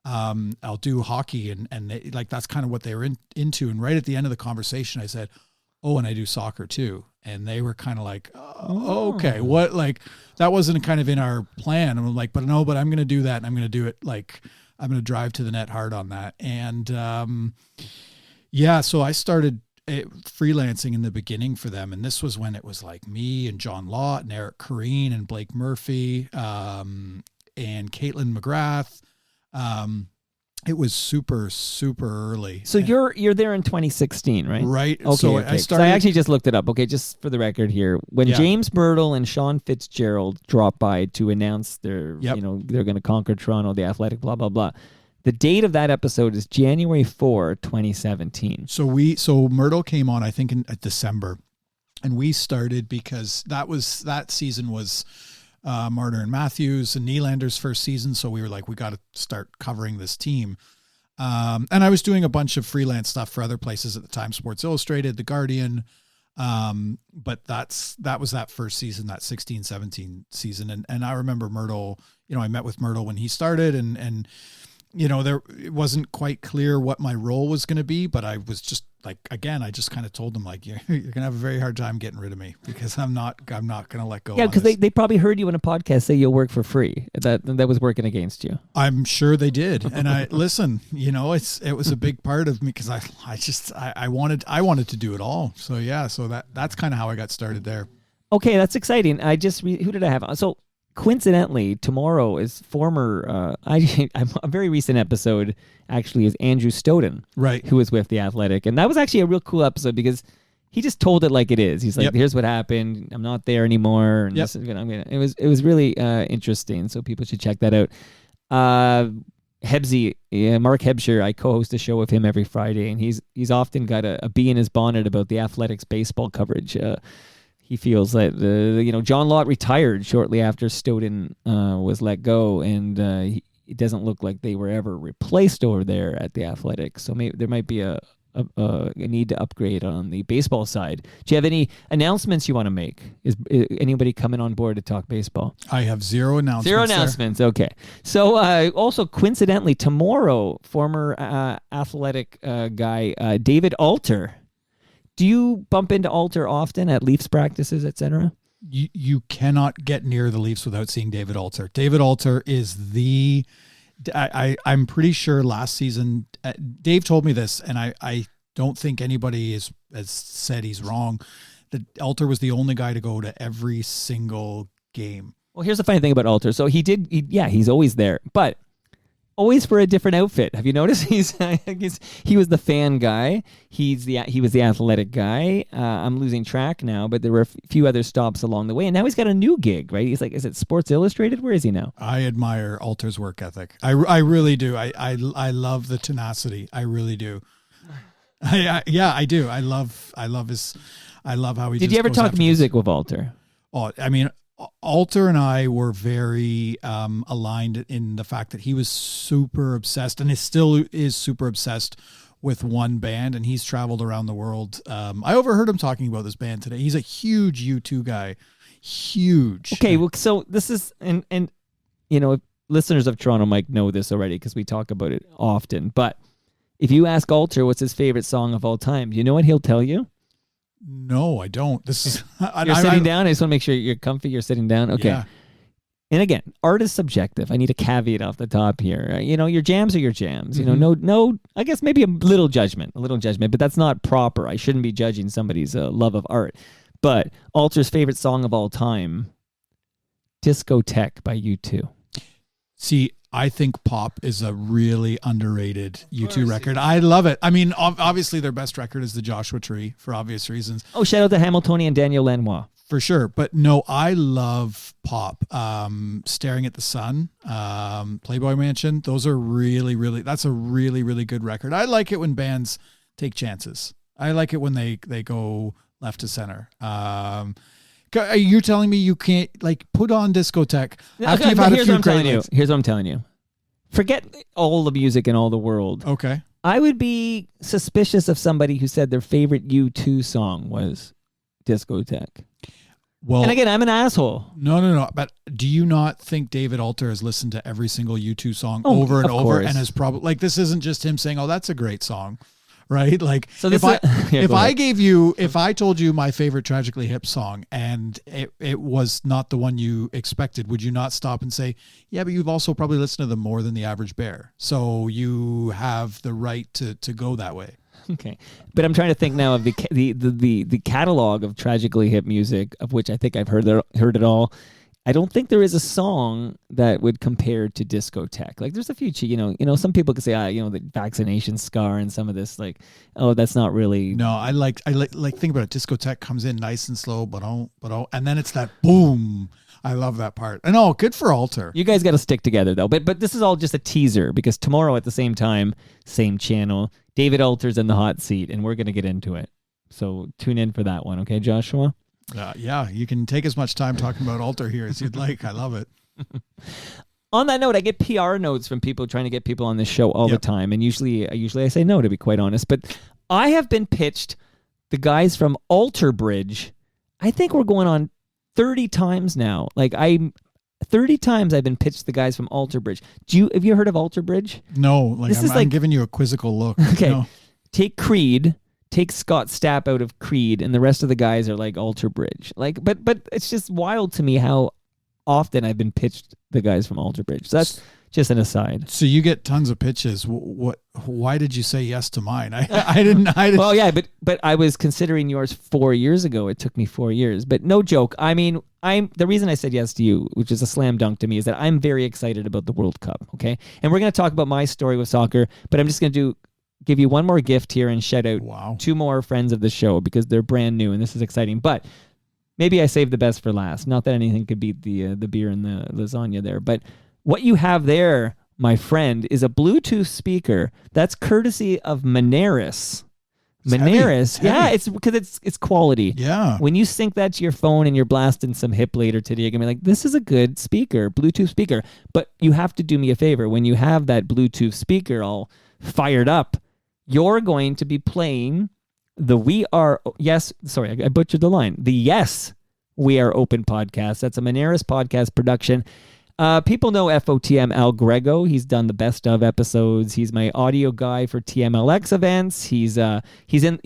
I'll do hockey, and they, like, that's kind of what they were into. And right at the end of the conversation, I said, oh, and I do soccer too. And they were kind of like, oh, okay, what, like, that wasn't kind of in our plan. And I'm like, but I'm going to do that. And I'm going to do it. Like, I'm going to drive to the net hard on that. And, yeah, so I started freelancing in the beginning for them. And this was when it was like me and John Lott and Eric Corrine and Blake Murphy, and Caitlin McGrath. It was super, super early. So you're there in 2016, right? Right. Okay. So okay. I started. So I actually just looked it up. Okay, just for the record here, when James Myrtle and Sean Fitzgerald dropped by to announce their, you know, they're going to conquer Toronto, the Athletic, blah blah blah. The date of that episode is January 4, 2017. So Myrtle came on, I think, in December, and we started because that season was Marner and Matthews and Nylander's first season. So we were like, we got to start covering this team. And I was doing a bunch of freelance stuff for other places at the time, Sports Illustrated, The Guardian. But that was that first season, that 16-17 season. And I remember Myrtle, you know, I met with Myrtle when he started, and, you know, it wasn't quite clear what my role was going to be, but I was just like, again, I just kind of told them, like, you're going to have a very hard time getting rid of me because I'm not going to let go. Yeah, because they probably heard you in a podcast say you'll work for free. That was working against you. I'm sure they did. And I listen, it was a big part of me because I wanted to do it all. So yeah, so that's kind of how I got started there. Okay, that's exciting. Who did I have on? So coincidentally, tomorrow is a very recent episode actually is Andrew Stoughton, right, who was with The Athletic. And that was actually a real cool episode because he just told it like it is. He's like, here's what happened. I'm not there anymore. And this is it was really interesting. So people should check that out. Hebsy, Mark Hebsher, I co-host a show with him every Friday, and he's often got a bee in his bonnet about the Athletics baseball coverage. He feels that John Lott retired shortly after Stoughton was let go, and it doesn't look like they were ever replaced over there at the Athletics. So maybe there might be a need to upgrade on the baseball side. Do you have any announcements you want to make? Is anybody coming on board to talk baseball? I have zero announcements. Zero announcements. There. Okay. So also coincidentally, tomorrow, former Athletic guy David Alter. Do you bump into Alter often at Leafs practices, etc.? You cannot get near the Leafs without seeing David Alter. David Alter is I'm pretty sure last season, Dave told me this, and I don't think anybody has said he's wrong, that Alter was the only guy to go to every single game. Well, here's the funny thing about Alter. So he's always there, but always for a different outfit. Have you noticed? He was the fan guy. He was the athletic guy. I'm losing track now, but there were a few other stops along the way, and now he's got a new gig, right? He's like, is it Sports Illustrated? Where is he now? I admire Alter's work ethic. I really do. I love the tenacity. I really do. I do. I love how he. Did you ever talk music with Alter? Oh, I mean, Alter and I were very aligned in the fact that he was super obsessed and still is super obsessed with one band, and he's traveled around the world. I overheard him talking about this band today. He's a huge U2 guy. Huge. Okay, well, so this is, and listeners of Toronto might know this already because we talk about it often, but if you ask Alter what's his favorite song of all time, you know what he'll tell you? No, I don't. This is you're sitting down. I just want to make sure you're comfy. You're sitting down. Okay. Yeah. And again, art is subjective. I need a caveat off the top here. Your jams are your jams. Mm-hmm. No. I guess maybe a little judgment, but that's not proper. I shouldn't be judging somebody's love of art. But Alter's favorite song of all time, "Discotheque" by U2. See, I think Pop is a really underrated U2 record. I love it. I mean, obviously their best record is the Joshua Tree for obvious reasons. Oh, shout out to Hamiltonian Daniel Lanois. For sure. But no, I love Pop. Staring at the Sun, Playboy Mansion. Those are really, really, that's a really, really good record. I like it when bands take chances. I like it when they go left to center. Are you telling me you can't put on Discotheque after you've had a few great hits? Here's what I'm telling you. Forget all the music in all the world. Okay. I would be suspicious of somebody who said their favorite U2 song was Discotheque. Well, and again, I'm an asshole. No. But do you not think David Alter has listened to every single U2 song over and over and has probably this isn't just him saying, "Oh, that's a great song." Right? So if I told you my favorite Tragically Hip song and it was not the one you expected, would you not stop and say, yeah, but you've also probably listened to them more than the average bear. So you have the right to go that way. Okay. But I'm trying to think now of the catalog of Tragically Hip music, of which I think I've heard it all. I don't think there is a song that would compare to Discotheque. There's a few, some people could say, the Vaccination Scar and some of this, that's not really. No, I think about it. Discotheque comes in nice and slow, but and then it's that boom. I love that part. And good for Alter. You guys got to stick together though. But this is all just a teaser because tomorrow at the same time, same channel, David Alter's in the hot seat, and we're going to get into it. So tune in for that one, okay, Joshua? Yeah, you can take as much time talking about Alter here as you'd like. I love it. On that note, I get PR notes from people trying to get people on this show all the time, and usually I say no, to be quite honest. But I have been pitched the guys from Alter Bridge. I think we're going on 30 times now. 30 times I've been pitched the guys from Alter Bridge. Have you heard of Alter Bridge? No, I'm giving you a quizzical look. Okay, no. Take Creed, take Scott Stapp out of Creed, and the rest of the guys are like Alter Bridge. Like, but it's just wild to me how often I've been pitched the guys from Alter Bridge. So that's just an aside. So you get tons of pitches. Why did you say yes to mine? I didn't. Well, yeah, but I was considering yours 4 years ago. It took me 4 years, but no joke. I mean, the reason I said yes to you, which is a slam dunk to me, is that I'm very excited about the World Cup. Okay, and we're going to talk about my story with soccer, but I'm just going to give you one more gift here and shout out 2 more friends of the show because they're brand new and this is exciting. But maybe I saved the best for last. Not that anything could beat the beer and the lasagna there, but what you have there, my friend, is a Bluetooth speaker that's courtesy of Moneris. Moneris, yeah, it's because it's quality. Yeah. When you sync that to your phone and you're blasting some hip later today, you're gonna be like, this is a good speaker, Bluetooth speaker. But you have to do me a favor. When you have that Bluetooth speaker all fired up, you're going to be playing the I butchered the line. The Yes, We Are Open podcast. That's a Moneris podcast production. People know FOTM Al Grego. He's done the best of episodes. He's my audio guy for TMLX events. He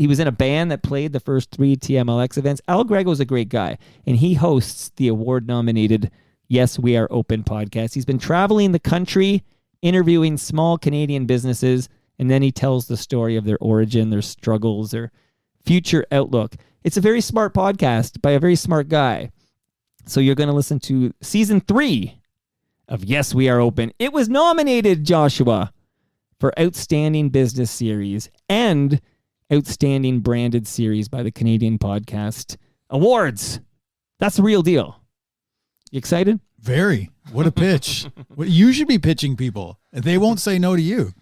was in a band that played the first 3 TMLX events. Al Grego's a great guy, and he hosts the award-nominated Yes, We Are Open podcast. He's been traveling the country, interviewing small Canadian businesses, and then he tells the story of their origin, their struggles, their future outlook. It's a very smart podcast by a very smart guy. So you're going to listen to season 3 of Yes, We Are Open. It was nominated, Joshua, for Outstanding Business Series and Outstanding Branded Series by the Canadian Podcast Awards. That's the real deal. You excited? Very. What a pitch. You should be pitching people. They won't say no to you.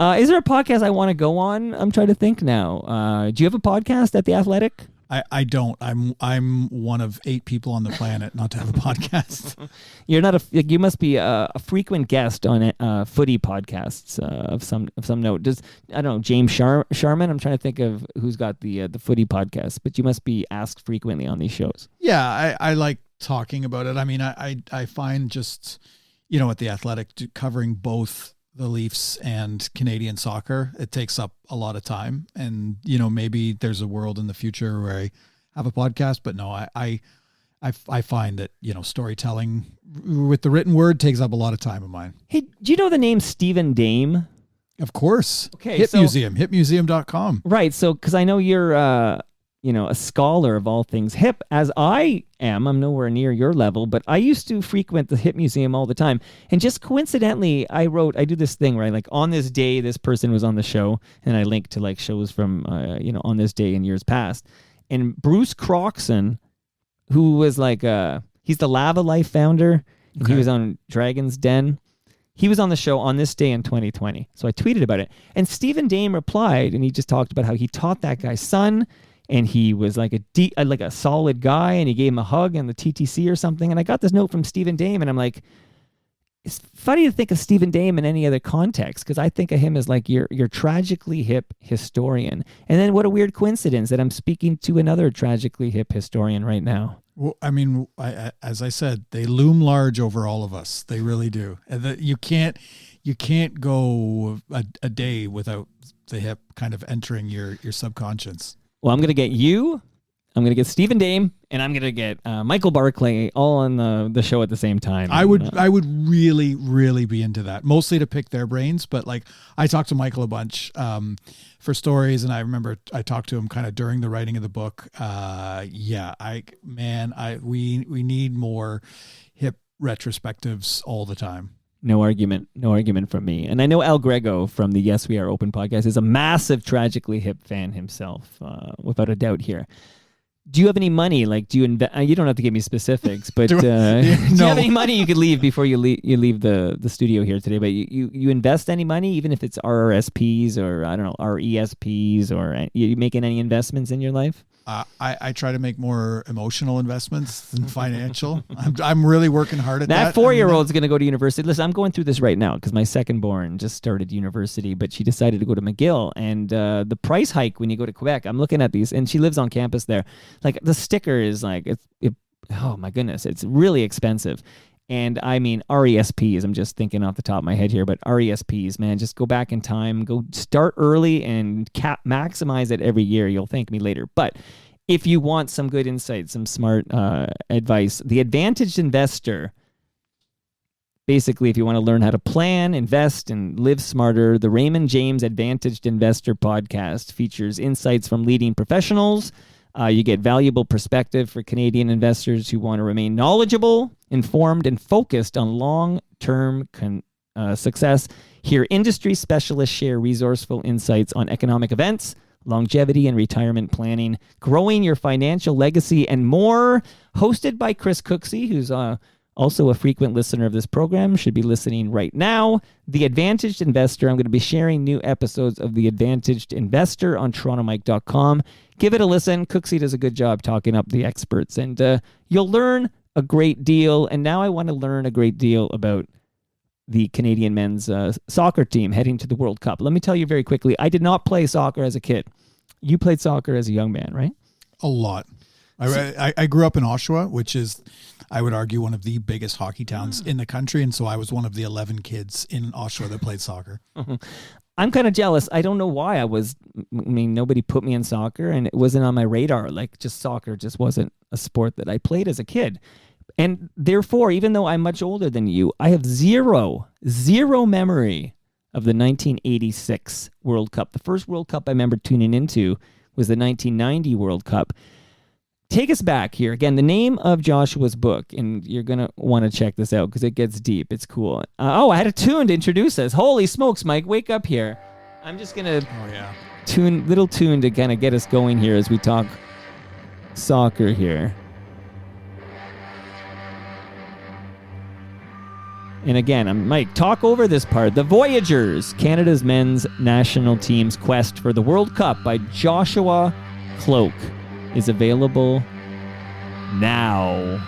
Is there a podcast I want to go on? I'm trying to think now. Do you have a podcast at The Athletic? I don't. I'm one of 8 people on the planet not to have a podcast. You're not you must be a frequent guest on footy podcasts of some note. I don't know, James Sharman? I'm trying to think of who's got the footy podcast, but you must be asked frequently on these shows. Yeah, I like talking about it. I mean, I find just, at The Athletic, covering both the Leafs and Canadian soccer, it takes up a lot of time. And, maybe there's a world in the future where I have a podcast, but no, I find that, storytelling with the written word takes up a lot of time of mine. Hey, do you know the name Stephen Dame? Of course. Okay. Hip Museum, hipmuseum.com. Right. So, cause I know you're, a scholar of all things hip, as I am. I'm nowhere near your level, but I used to frequent the Hip Museum all the time. And just coincidentally, I do this thing, right? Like, on this day, this person was on the show, and I link to like shows from, on this day in years past. And Bruce Croxon, who was like, he's the Lava Life founder, and he was on Dragon's Den. He was on the show on this day in 2020. So I tweeted about it. And Stephen Dame replied, and he just talked about how he taught that guy's son, and he was like a solid guy, and he gave him a hug in the TTC or something. And I got this note from Stephen Dame, and I'm like, it's funny to think of Stephen Dame in any other context, because I think of him as like your tragically hip historian. And then what a weird coincidence that I'm speaking to another tragically hip historian right now. Well, I mean, as I said, they loom large over all of us. They really do. And you can't go a day without the hip kind of entering your subconscious. Well, I'm going to get you, I'm going to get Stephen Dame, and I'm going to get Michael Barclay all on the show at the same time. I would really, really be into that, mostly to pick their brains. But like, I talked to Michael a bunch for stories, and I remember I talked to him kind of during the writing of the book. We need more hip retrospectives all the time. No argument from me. And I know Al Grego from the Yes, We Are Open podcast is a massive Tragically Hip fan himself, without a doubt here. Do you have any money? Like, do you invest? You don't have to give me specifics, but do you have any money you could leave before you leave the studio here today? But you invest any money, even if it's RRSPs or, I don't know, RESPs, or you making any investments in your life? I try to make more emotional investments than financial. I'm really working hard at that. That 4-year-old's going to go to university. Listen, I'm going through this right now because my second-born just started university, but she decided to go to McGill. And the price hike when you go to Quebec, I'm looking at these, and she lives on campus there. Like, the sticker is like, oh my goodness, it's really expensive. And I mean, RESPs, I'm just thinking off the top of my head here, but RESPs, man, just go back in time, go start early and maximize it every year. You'll thank me later. But if you want some good insight, some smart advice, the Advantaged Investor, basically, if you want to learn how to plan, invest, and live smarter, the Raymond James Advantaged Investor podcast features insights from leading professionals. You get valuable perspective for Canadian investors who want to remain knowledgeable, informed, and focused on long-term success. Here, industry specialists share resourceful insights on economic events, longevity and retirement planning, growing your financial legacy, and more. Hosted by Chris Cooksey, who's also a frequent listener of this program, should be listening right now. The Advantaged Investor, I'm going to be sharing new episodes of The Advantaged Investor on torontomike.com. Give it a listen. Cooksey does a good job talking up the experts, and you'll learn a great deal. And now I want to learn a great deal about the Canadian men's soccer team heading to the World Cup. Let me tell you very quickly, I did not play soccer as a kid. You played soccer as a young man, right? A lot. I grew up in Oshawa, which is, I would argue, one of the biggest hockey towns in the country. And so I was one of the 11 kids in Oshawa that played soccer. I'm kind of jealous. I don't know why nobody put me in soccer and it wasn't on my radar. Like, just soccer just wasn't a sport that I played as a kid. And therefore, even though I'm much older than you, I have zero memory of the 1986 World Cup. The first World Cup I remember tuning into was the 1990 World Cup. Take us back here. Again, the name of Joshua's book, and you're going to want to check this out because it gets deep. It's cool. I had a tune to introduce us. Holy smokes, Mike, wake up here. I'm just going to little tune to kind of get us going here as we talk soccer here. And again, Mike, talk over this part. The Voyageurs, Canada's men's national team's quest for the World Cup by Joshua Kloke, is available now.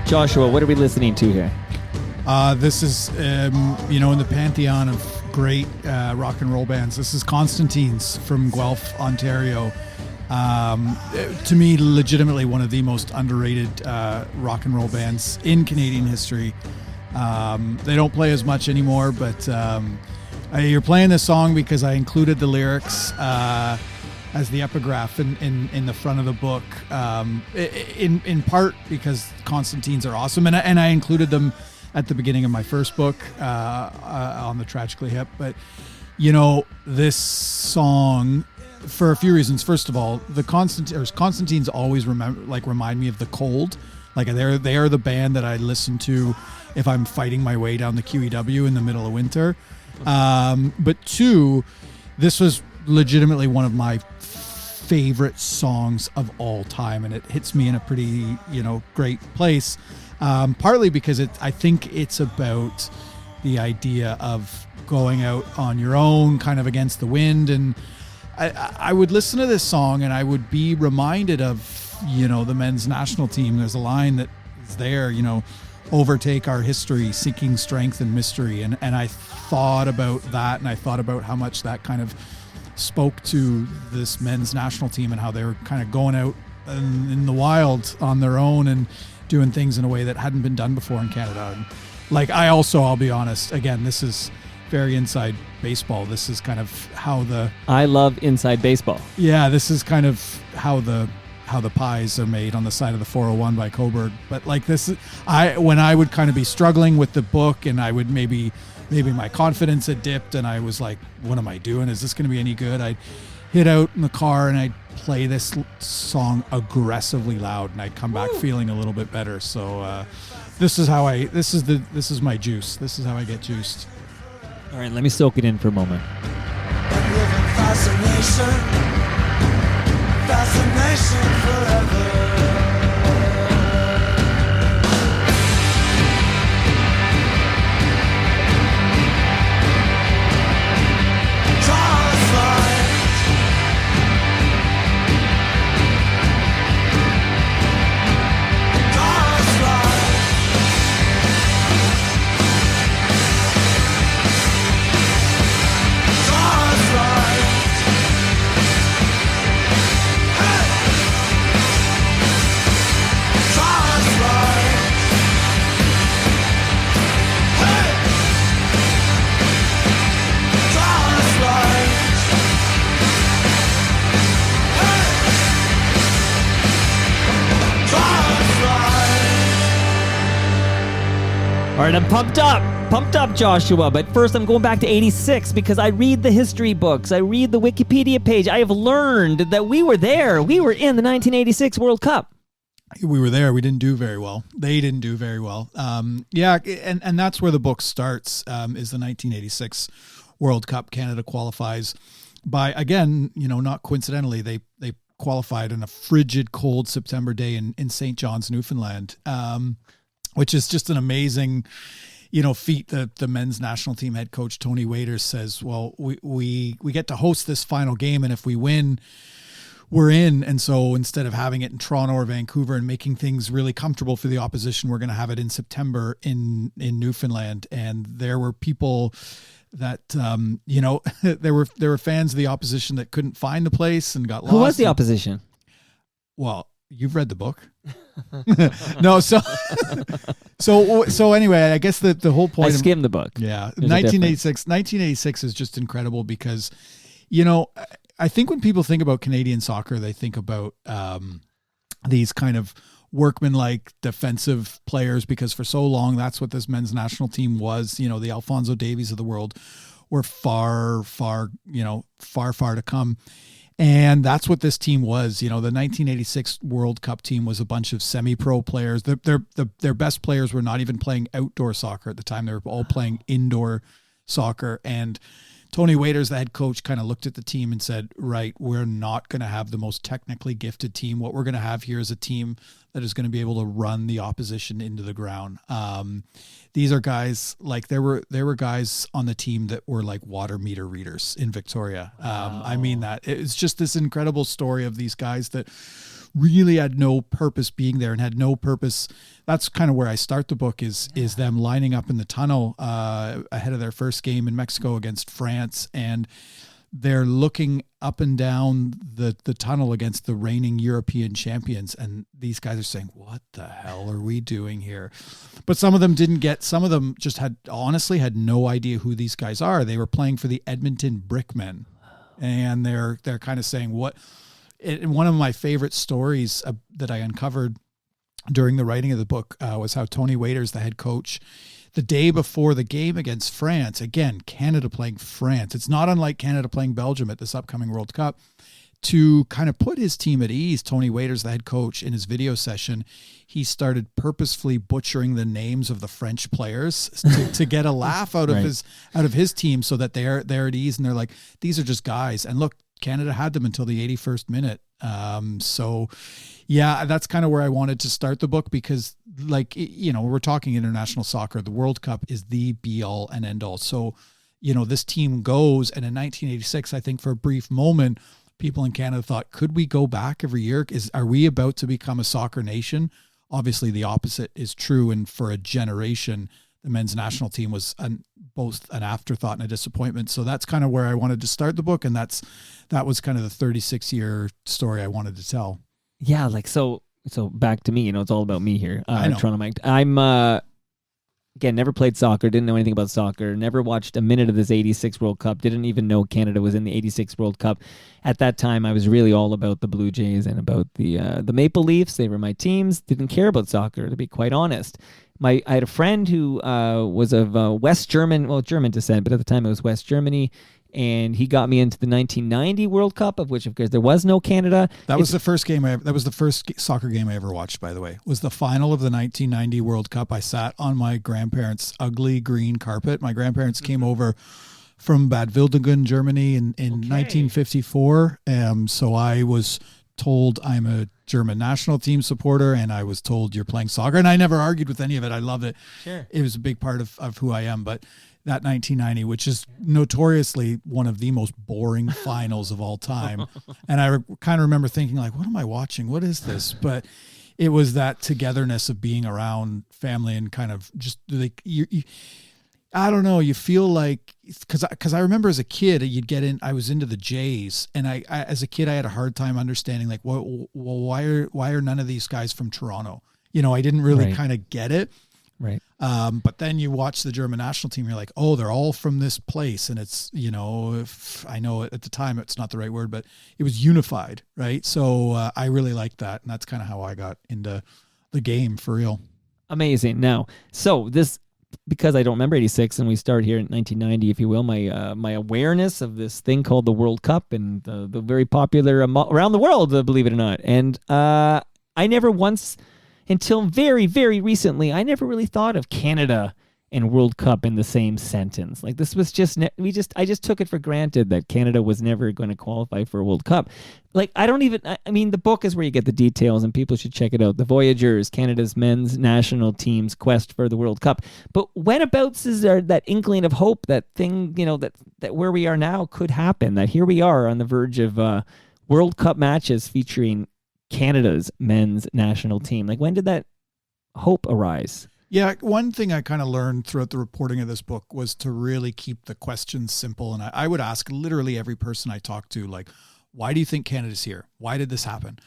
Joshua, what are we listening to here? This is, in the pantheon of great rock and roll bands. This is Constantine's from Guelph, Ontario. To me, legitimately one of the most underrated rock and roll bands in Canadian history. They don't play as much anymore, but you're playing this song because I included the lyrics as the epigraph in the front of the book, in part because Constantines are awesome, and I included them at the beginning of my first book on the Tragically Hip. But this song, for a few reasons. First of all, the Constantines always remind me of The Cold. Like they are the band that I listen to if I'm fighting my way down the QEW in the middle of winter. But two, this was legitimately one of my favorite songs of all time, and it hits me in a pretty great place, partly because I think it's about the idea of going out on your own, kind of against the wind. And I would listen to this song and I would be reminded of the men's national team. There's a line that is there, overtake our history, seeking strength and mystery, and I thought about that, and I thought about how much that kind of spoke to this men's national team and how they were kind of going out in the wild on their own and doing things in a way that hadn't been done before in Canada. And I'll be honest, again, this is very inside baseball. This is kind of how I love inside baseball. Yeah, this is kind of how the pies are made on the side of the 401 by Coburg. But when I would kind of be struggling with the book, and I would maybe my confidence had dipped and I was like, what am I doing? Is this going to be any good? I'd hit out in the car and I'd play this song aggressively loud, and I'd come back feeling a little bit better. So this is my juice. This is how I get juiced. All right, let me soak it in for a moment. Fascination forever. All right, I'm pumped up, Joshua. But first, I'm going back to 86 because I read the history books. I read the Wikipedia page. I have learned that we were there. We were in the 1986 World Cup. We were there. We didn't do very well. They didn't do very well. Yeah, and that's where the book starts, is the 1986 World Cup. Canada qualifies by, again, not coincidentally, they qualified on a frigid, cold September day in St. John's, Newfoundland, which is just an amazing, feat. The men's national team head coach, Tony Waiters, says, well, we get to host this final game, and if we win, we're in. And so instead of having it in Toronto or Vancouver and making things really comfortable for the opposition, we're going to have it in September in Newfoundland. And there were people that, there were fans of the opposition that couldn't find the place and got lost. Who was the opposition? Well, you've read the book. No, so anyway, I guess the whole point. I skimmed the book. Yeah, There's 1986 is just incredible because, I think when people think about Canadian soccer, they think about these kind of workmanlike defensive players, because for so long that's what this men's national team was. The Alphonso Davies of the world were far to come. And that's what this team was. The 1986 World Cup team was a bunch of semi-pro players. Their best players were not even playing outdoor soccer at the time. They were all playing indoor soccer. And Tony Waiters, the head coach, kind of looked at the team and said, right, we're not going to have the most technically gifted team. What we're going to have here is a team that is going to be able to run the opposition into the ground. These are guys, like there were guys on the team that were like water meter readers in Victoria. I mean that. It's just this incredible story of these guys that really had no purpose being there and had no purpose. That's kind of where I start the book is them lining up in the tunnel ahead of their first game in Mexico against France, and they're looking up and down the tunnel against the reigning European champions, and these guys are saying, what the hell are we doing here? But some of them just honestly had no idea who these guys are. They were playing for the Edmonton Brickmen, and they're kind of saying what. And one of my favorite stories that I uncovered during the writing of the book was how Tony Waiters, the head coach, the day before the game against France, again, Canada playing France, it's not unlike Canada playing Belgium at this upcoming World Cup, to kind of put his team at ease. Tony Waiters, the head coach, in his video session, he started purposefully butchering the names of the French players to get a laugh out of his team, so that they're at ease and they're like, these are just guys. And look, Canada had them until the 81st minute. So yeah, that's kind of where I wanted to start the book, because we're talking international soccer. The World Cup is the be all and end all. So, this team goes, and in 1986, I think for a brief moment, people in Canada thought, could we go back every year? Are we about to become a soccer nation? Obviously the opposite is true. And for a generation, the men's national team was both an afterthought and a disappointment. So that's kind of where I wanted to start the book. And that was kind of the 36-year story I wanted to tell. Yeah. So back to me, it's all about me here. I know. Toronto Mike. I'm, again, never played soccer, didn't know anything about soccer, never watched a minute of this 86 World Cup, didn't even know Canada was in the 86 World Cup. At that time, I was really all about the Blue Jays and about the Maple Leafs. They were my teams. Didn't care about soccer, to be quite honest. I had a friend who was of German descent, but at the time it was West Germany, And he got me into the 1990 World Cup, of which, of course, there was no Canada. That was the first game. That was the first soccer game I ever watched. By the way, was the final of the 1990 World Cup. I sat on my grandparents' ugly green carpet. My grandparents came over from Bad Wildungen, Germany, in 1954. So I was told I'm a German national team supporter, and I was told you're playing soccer, and I never argued with any of it. I love it. Sure. It was a big part of who I am, but that 1990, which is notoriously one of the most boring finals of all time. And I kind of remember thinking, like, what am I watching? What is this? But it was that togetherness of being around family and kind of just like, I don't know, you feel like, because I remember as a kid, you'd get in, I was into the Jays, and I as a kid, I had a hard time understanding, like, well, why are none of these guys from Toronto? You know, I didn't really kind of get it. Right. But then you watch the German national team, you're like, oh, they're all from this place. And it's, you know, I know at the time it's not the right word, but it was unified, right? So I really liked that. And that's kind of how I got into the game for real. Amazing. Now, so this, because I don't remember 86 and we start here in 1990, if you will, my awareness of this thing called the World Cup and the very popular around the world, believe it or not. And I never once, until very, very recently, I never really thought of Canada and World Cup in the same sentence. Like, this was just, I just took it for granted that Canada was never going to qualify for a World Cup. Like, I mean, the book is where you get the details, and people should check it out. The Voyageurs, Canada's men's national team's quest for the World Cup. But whenabouts is there that inkling of hope, that thing, you know, that where we are now could happen, that here we are on the verge of World Cup matches featuring Canada's men's national team? Like, when did that hope arise? Yeah, one thing I kind of learned throughout the reporting of this book was to really keep the questions simple. And I would ask literally every person I talked to, like, why do you think Canada's here? Why did this happen?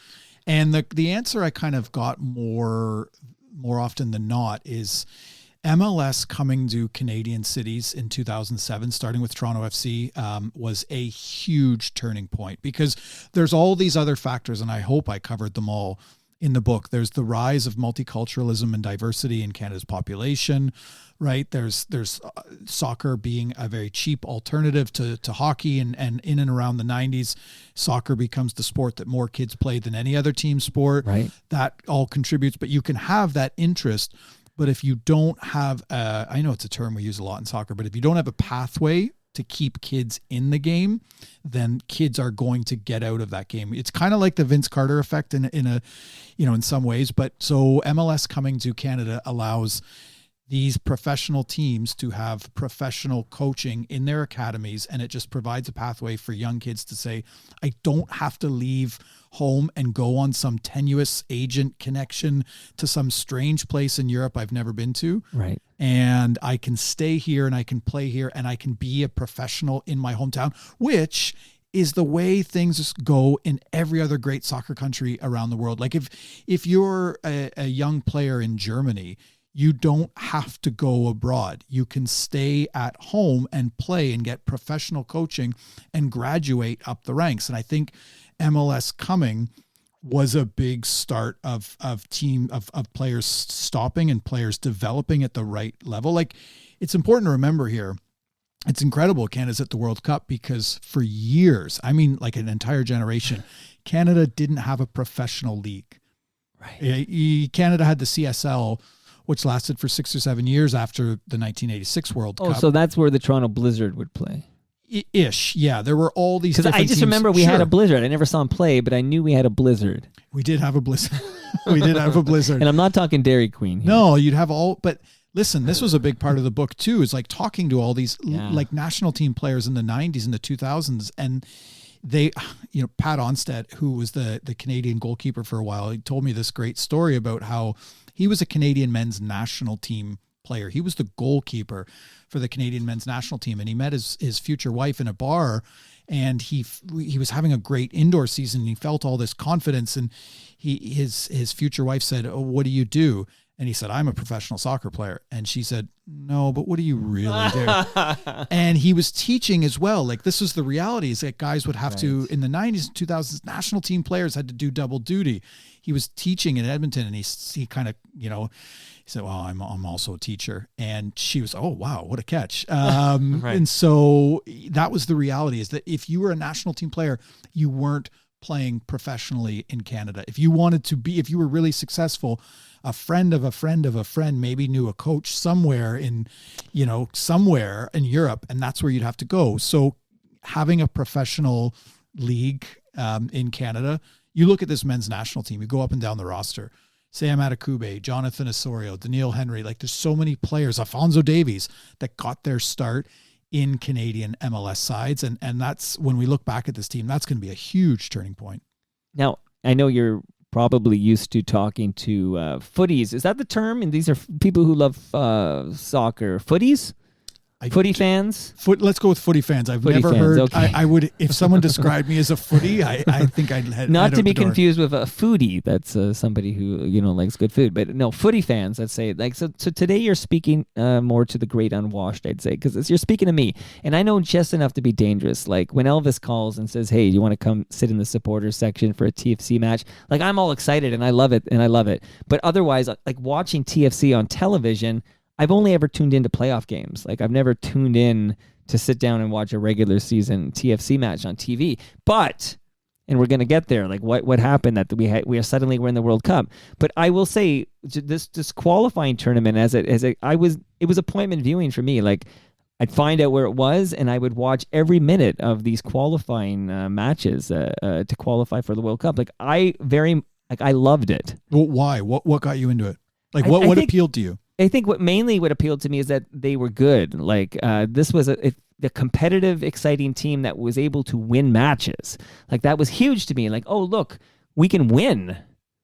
And the answer I kind of got more often than not is MLS coming to Canadian cities in 2007, starting with Toronto FC, was a huge turning point, because there's all these other factors, and I hope I covered them all in the book. There's the rise of multiculturalism and diversity in Canada's population, right? There's soccer being a very cheap alternative to hockey, and in and around the 90s, soccer becomes the sport that more kids play than any other team sport. Right. That all contributes, but you can have that interest, but if you don't have I know it's a term we use a lot in soccer, but if you don't have a pathway to keep kids in the game, then kids are going to get out of that game. It's kind of like the Vince Carter effect in some ways. But so MLS coming to Canada allows these professional teams to have professional coaching in their academies, and it just provides a pathway for young kids to say, I don't have to leave home and go on some tenuous agent connection to some strange place in Europe I've never been to. Right. And I can stay here and I can play here and I can be a professional in my hometown, which is the way things go in every other great soccer country around the world. Like, if you're a young player in Germany, you don't have to go abroad. You can stay at home and play and get professional coaching and graduate up the ranks. And I think MLS coming was a big start of players stopping and players developing at the right level. Like, it's important to remember here, it's incredible Canada's at the World Cup, because for years, I mean, like an entire generation, Canada didn't have a professional league. Right. Canada had the CSL, which lasted for 6 or 7 years after the 1986 World Cup. Oh, so that's where the Toronto Blizzard would play. Ish, yeah. There were all these different I just teams. remember we had a Blizzard. I never saw him play, but I knew we had a Blizzard. We did have a Blizzard. We did have a Blizzard. And I'm not talking Dairy Queen here. No, you'd have all, but listen, this was a big part of the book too, is like talking to all these like national team players in the 90s and the 2000s. And they, Pat Onstead, who was the Canadian goalkeeper for a while, he told me this great story about how he was a Canadian men's national team player. He was the goalkeeper for the Canadian men's national team, and he met his future wife in a bar, and he was having a great indoor season, and he felt all this confidence, and his future wife said, "Oh, what do you do?" And he said, "I'm a professional soccer player." And she said, no, but what do you really do? And he was teaching as well. Like, this was the reality, is that guys would have to, in the 90s and 2000s, national team players had to do double duty. He was teaching in Edmonton, and he kind of, he said, well, I'm also a teacher. And she was, oh, wow, what a catch. And so that was the reality, is that if you were a national team player, you weren't playing professionally in Canada. If you wanted to be, if you were really successful, a friend of a friend of a friend maybe knew a coach somewhere in Europe, and that's where you'd have to go. So having a professional league in Canada, you look at this men's national team, you go up and down the roster, Sam Adekugbe, Jonathan Osorio, Daniil Henry, like there's so many players, Alphonso Davies, that got their start in Canadian MLS sides. And that's, when we look back at this team, that's going to be a huge turning point. Now, I know you're probably used to talking to footies. Is that the term? And these are people who love soccer. Footies? Footy fans? Let's go with footy fans. I've never heard. Okay. I would, if someone described me as a footy, I think I'd head not to be out the door. confused with a foodie. That's somebody who likes good food. But no, footy fans. Let's say so today you're speaking more to the great unwashed. I'd say, because you're speaking to me, and I know just enough to be dangerous. Like when Elvis calls and says, "Hey, do you want to come sit in the supporters section for a TFC match?" Like I'm all excited and I love it But otherwise, like watching TFC on television, I've only ever tuned into playoff games. Like I've never tuned in to sit down and watch a regular season TFC match on TV. But, and we're going to get there, like what happened that we are suddenly we're in the World Cup. But I will say this qualifying tournament it was appointment viewing for me. Like I'd find out where it was and I would watch every minute of these qualifying matches to qualify for the World Cup. Like I loved it. Well, why? What got you into it? Like what appealed to you? I think what appealed to me is that they were good. Like this was a competitive, exciting team that was able to win matches. Like that was huge to me. Like, oh look, we can win.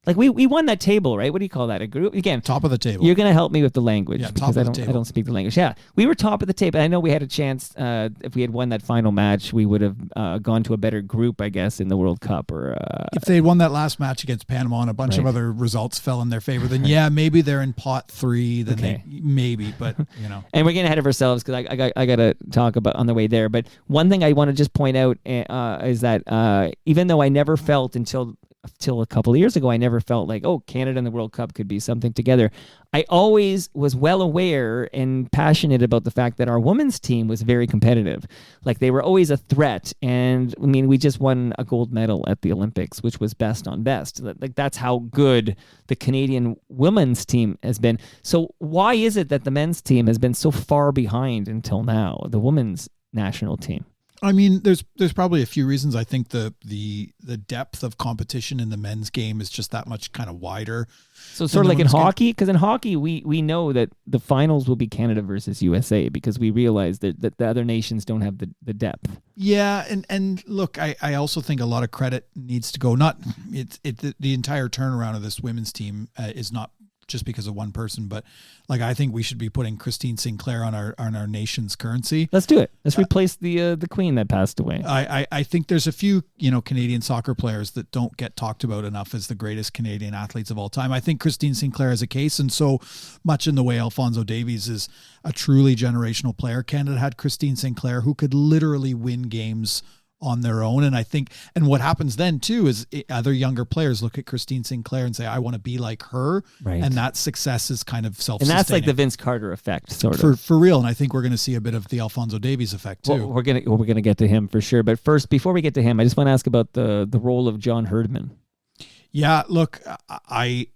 Like we won that table, right? What do you call that? A group? Again, top of the table. You're going to help me with the language because I table. don't speak the language. Yeah, we were top of the table. I know we had a chance. If we had won that final match, we would have gone to a better group, I guess, in the World Cup. Or if they had won that last match against Panama and a bunch of other results fell in their favor, then yeah, maybe they're in pot 3. Then maybe, but And we're getting ahead of ourselves because I got to talk about on the way there. But one thing I want to just point out is that even though I never felt until a couple of years ago, I never felt like, oh, Canada and the World Cup could be something together. I always was well aware and passionate about the fact that our women's team was very competitive. Like they were always a threat. And I mean, we just won a gold medal at the Olympics, which was best on best. Like that's how good the Canadian women's team has been. So why is it that the men's team has been so far behind until now, the women's national team? I mean, there's probably a few reasons. I think the depth of competition in the men's game is just that much kind of wider. So sort of like in hockey, because in hockey we know that the finals will be Canada versus USA because we realize that the other nations don't have the depth. Yeah, and look, I also think a lot of credit needs to go. The entire turnaround of this women's team is not just because of one person, but like I think we should be putting Christine Sinclair on our nation's currency. Let's do it. Let's replace the queen that passed away. I think there's a few Canadian soccer players that don't get talked about enough as the greatest Canadian athletes of all time. I think Christine Sinclair is a case, and so much in the way Alphonso Davies is a truly generational player. Canada had Christine Sinclair who could literally win games on their own. And I think, and what happens then too is other younger players look at Christine Sinclair and say, I want to be like her. Right. And that success is kind of self-sustaining. And that's like the Vince Carter effect, sort of. For real. And I think we're going to see a bit of the Alphonso Davies effect too. Well, we're going to get to him for sure. But first, before we get to him, I just want to ask about the role of John Herdman. Yeah, look, I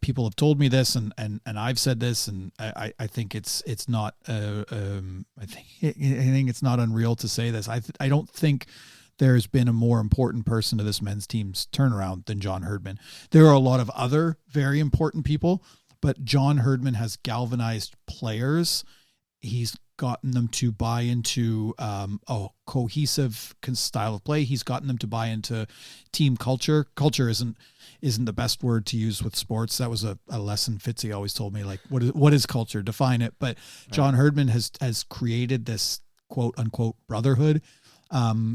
people have told me this, and I've said this, and I think it's not. I think it's not unreal to say this. I don't think there's been a more important person to this men's team's turnaround than John Herdman. There are a lot of other very important people, but John Herdman has galvanized players. He's gotten them to buy into a cohesive style of play. He's gotten them to buy into team culture. Culture isn't the best word to use with sports. That was a lesson Fitzy always told me, like, what is culture? Define it. But John Herdman has created this quote unquote brotherhood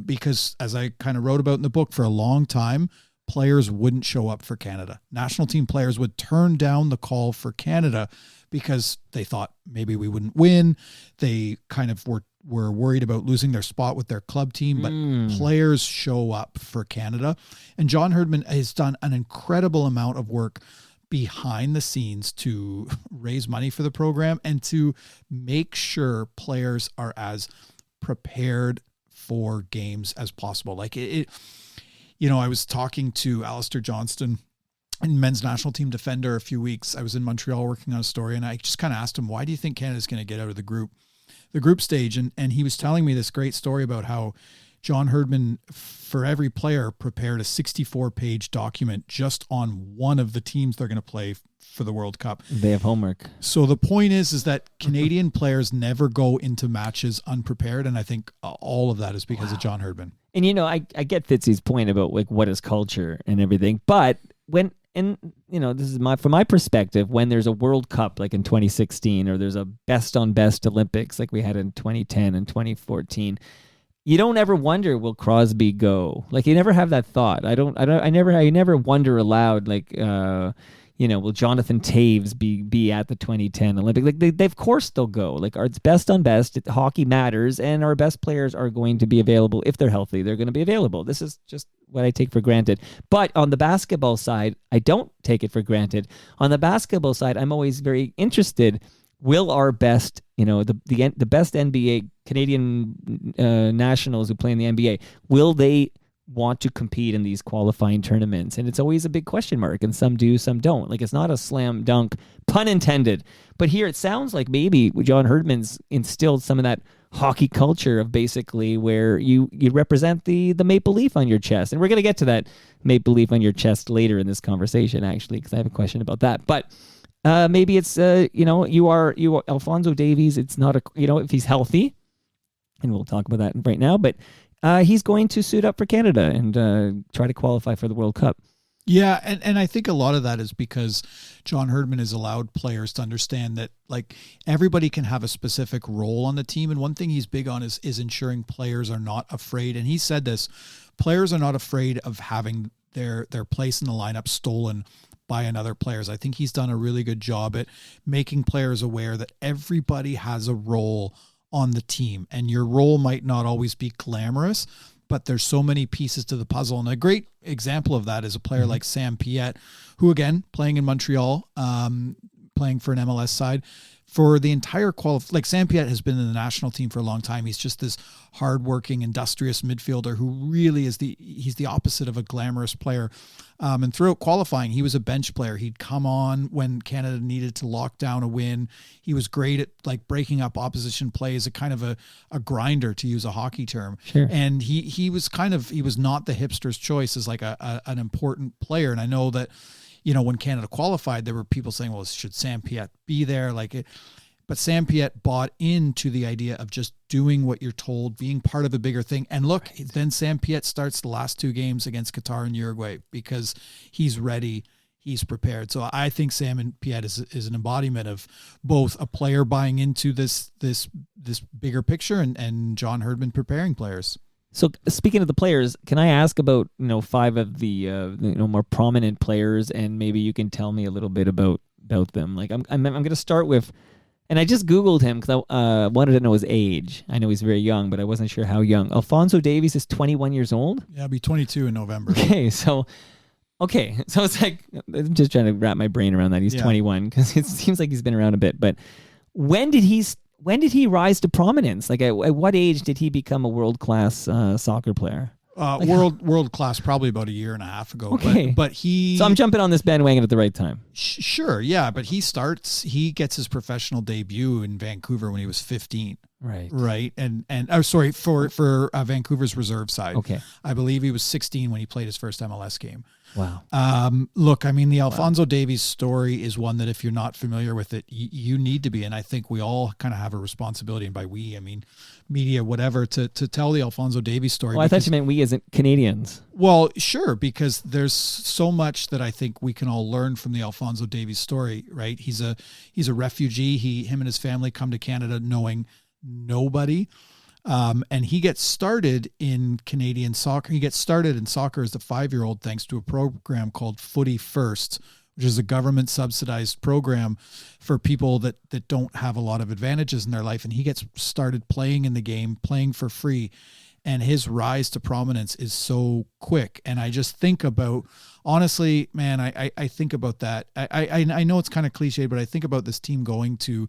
because, as I kind of wrote about in the book, for a long time, players wouldn't show up for Canada. National team players would turn down the call for Canada because they thought maybe we wouldn't win. They kind of were worried about losing their spot with their club team, but players show up for Canada. And John Herdman has done an incredible amount of work behind the scenes to raise money for the program and to make sure players are as prepared for games as possible. Like it I was talking to Alistair Johnston, and men's national team defender, a few weeks. I was in Montreal working on a story, and I just kind of asked him, why do you think Canada's going to get out of the group stage? And he was telling me this great story about how John Herdman, for every player, prepared a 64-page document just on one of the teams they're going to play for the World Cup. They have homework. So the point is that Canadian players never go into matches unprepared, and I think all of that is because of John Herdman. And I get Fitzy's point about like what is culture and everything, but this is from my perspective, when there's a World Cup like in 2016, or there's a best on best Olympics like we had in 2010 and 2014, you don't ever wonder, will Crosby go? Like, you never have that thought. I never wonder aloud, like, will Jonathan Taves be at the 2010 Olympics? Like, they of course they'll go. Like, it's best on best. Hockey matters, and our best players are going to be available. If they're healthy, they're going to be available. This is just what I take for granted. But on the basketball side, I don't take it for granted. On the basketball side, I'm always very interested. Will our best, the best NBA Canadian nationals who play in the NBA, will they want to compete in these qualifying tournaments? And it's always a big question mark, and some do, some don't. Like, it's not a slam dunk, pun intended. But here it sounds like maybe John Herdman's instilled some of that hockey culture of basically where you represent the maple leaf on your chest. And we're going to get to that maple leaf on your chest later in this conversation, actually, because I have a question about that. But maybe it's, you are Alphonso Davies. It's not if he's healthy, and we'll talk about that right now, but he's going to suit up for Canada and try to qualify for the World Cup. Yeah, and I think a lot of that is because John Herdman has allowed players to understand that, like, everybody can have a specific role on the team, and one thing he's big on is ensuring players are not afraid. And he said this: players are not afraid of having their place in the lineup stolen by another players. I think he's done a really good job at making players aware that everybody has a role on the team, and your role might not always be glamorous, but there's so many pieces to the puzzle. And a great example of that is a player like Sam Piette, who, again, playing in Montreal, playing for an MLS side, for the entire like Sam Piette has been in the national team for a long time. He's just this hardworking, industrious midfielder who really is he's the opposite of a glamorous player. And throughout qualifying, he was a bench player. He'd come on when Canada needed to lock down a win. He was great at like breaking up opposition plays, a kind of a grinder, to use a hockey term. Sure. And he was not the hipster's choice as like an important player. And I know that, when Canada qualified, there were people saying, well, should Sam Piette be there? But Sam Piette bought into the idea of just doing what you're told, being part of a bigger thing. And look, then Sam Piette starts the last two games against Qatar and Uruguay because he's ready, he's prepared. So I think Sam Piette is an embodiment of both a player buying into this bigger picture and John Herdman preparing players. So speaking of the players, can I ask about 5 of the more prominent players, and maybe you can tell me a little bit about them? Like I'm going to start with, and I just Googled him because I wanted to know his age. I know he's very young, but I wasn't sure how young. Alphonso Davies is 21 years old? Yeah, I'll be 22 in November. So it's like, I'm just trying to wrap my brain around that. He's 21 because it seems like he's been around a bit. But when did he rise to prominence? Like, at what age did he become a world-class soccer player? World class, probably about a year and a half ago. Okay. But he... So I'm jumping on this bandwagon at the right time. Sure, yeah. But he gets his professional debut in Vancouver when he was 15. Right. And for Vancouver's reserve side. Okay. I believe he was 16 when he played his first MLS game. Wow. Look, I mean, the Alphonso Davies story is one that if you're not familiar with it, you need to be. And I think we all kind of have a responsibility. And by we, I mean media, whatever, to tell the Alphonso Davies story. Well, I thought you meant we as Canadians. Well, sure, because there's so much that I think we can all learn from the Alphonso Davies story, right? He's a refugee. Him and his family come to Canada knowing nobody. And he gets started in Canadian soccer. He gets started in soccer as a 5-year-old thanks to a program called Footy First, which is a government subsidized program for people that don't have a lot of advantages in their life. And he gets started playing in the game, playing for free. And his rise to prominence is so quick. And I just think about, honestly, man, I think about that. I know it's kind of cliche, but I think about this team going to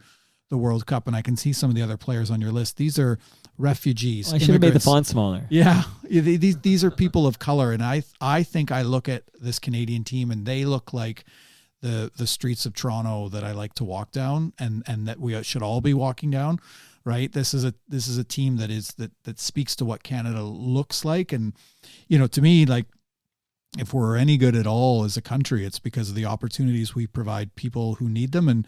the World Cup, and I can see some of the other players on your list. These are refugees. I should have made the font smaller. Yeah. These are people of color. And I think I look at this Canadian team and they look like the streets of Toronto that I like to walk down and that we should all be walking down. Right. This is a team that speaks to what Canada looks like. And, to me, like, if we're any good at all as a country, it's because of the opportunities we provide people who need them. And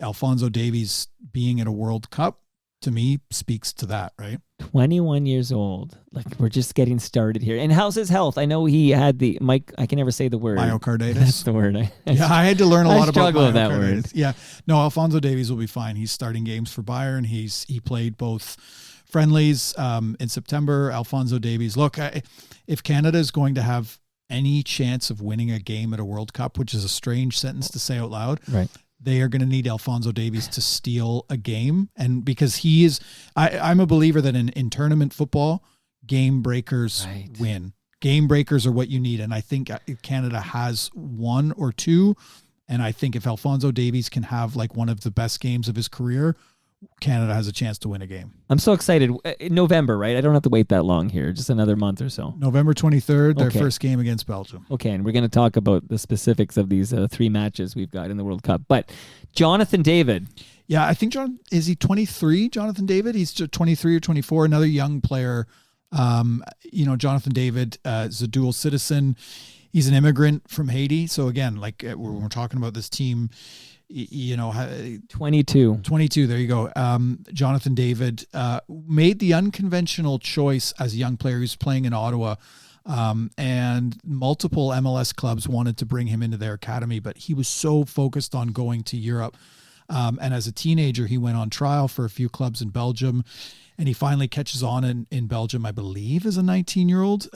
Alphonso Davies being at a World Cup, to me, speaks to that, right? 21 years old. Like, we're just getting started here. And how's his health? I know he had I can never say the word. Myocarditis. That's the word. I had to learn a lot about myocarditis. That word. Yeah. No, Alphonso Davies will be fine. He's starting games for Bayern. He played both friendlies in September. Alphonso Davies. Look, if Canada is going to have any chance of winning a game at a World Cup, which is a strange sentence to say out loud, right, they are going to need Alphonso Davies to steal a game. And because he is, I'm a believer that in tournament football, game breakers win. Game breakers are what you need. And I think Canada has one or two. And I think if Alphonso Davies can have like one of the best games of his career, Canada has a chance to win a game. I'm so excited. In November, right? I don't have to wait that long here. Just another month or so. November 23rd, their first game against Belgium. Okay, and we're going to talk about the specifics of these 3 matches we've got in the World Cup. But Jonathan David. Yeah, I think is he 23, Jonathan David? He's 23 or 24, another young player. Jonathan David is a dual citizen. He's an immigrant from Haiti. So again, like we're talking about this team, 22, there you go. Jonathan David made the unconventional choice as a young player. He was playing in Ottawa, and multiple MLS clubs wanted to bring him into their academy, but he was so focused on going to Europe. And as a teenager, he went on trial for a few clubs in Belgium, and he finally catches on in Belgium, I believe, as a 19-year-old.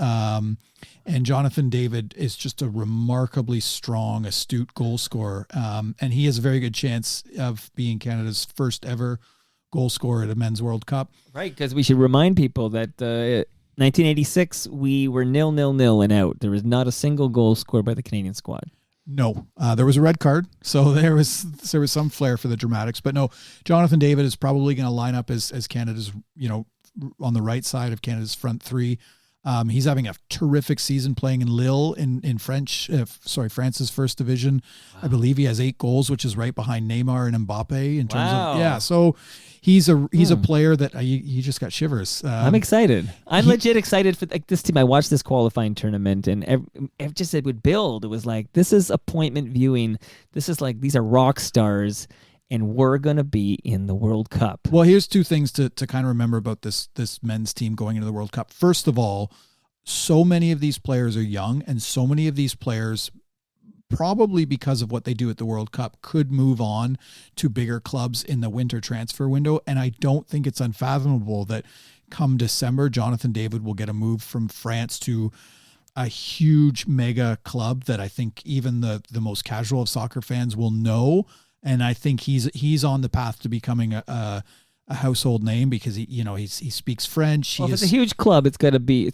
And Jonathan David is just a remarkably strong, astute goal scorer. And he has a very good chance of being Canada's first ever goal scorer at a men's World Cup. Right, because we should remind people that 1986, we were 0-0 and out. There was not a single goal scored by the Canadian squad. No, there was a red card, so there was some flair for the dramatics. But no, Jonathan David is probably going to line up as Canada's, on the right side of Canada's front three. He's having a terrific season playing in Lille in France's first division. Wow. I believe he has 8 goals, which is right behind Neymar and Mbappe in terms of So he's a player that you just got shivers. I'm excited. I'm legit excited for this team. I watched this qualifying tournament and it just it would build. It was like, this is appointment viewing. This is like, these are rock stars. And we're going to be in the World Cup. Well, here's 2 things to kind of remember about this men's team going into the World Cup. First of all, so many of these players are young, and so many of these players, probably because of what they do at the World Cup, could move on to bigger clubs in the winter transfer window. And I don't think it's unfathomable that come December, Jonathan David will get a move from France to a huge mega club that I think even the most casual of soccer fans will know. And I think he's on the path to becoming a household name because he speaks French. Well, if it's a huge club, it's got to be a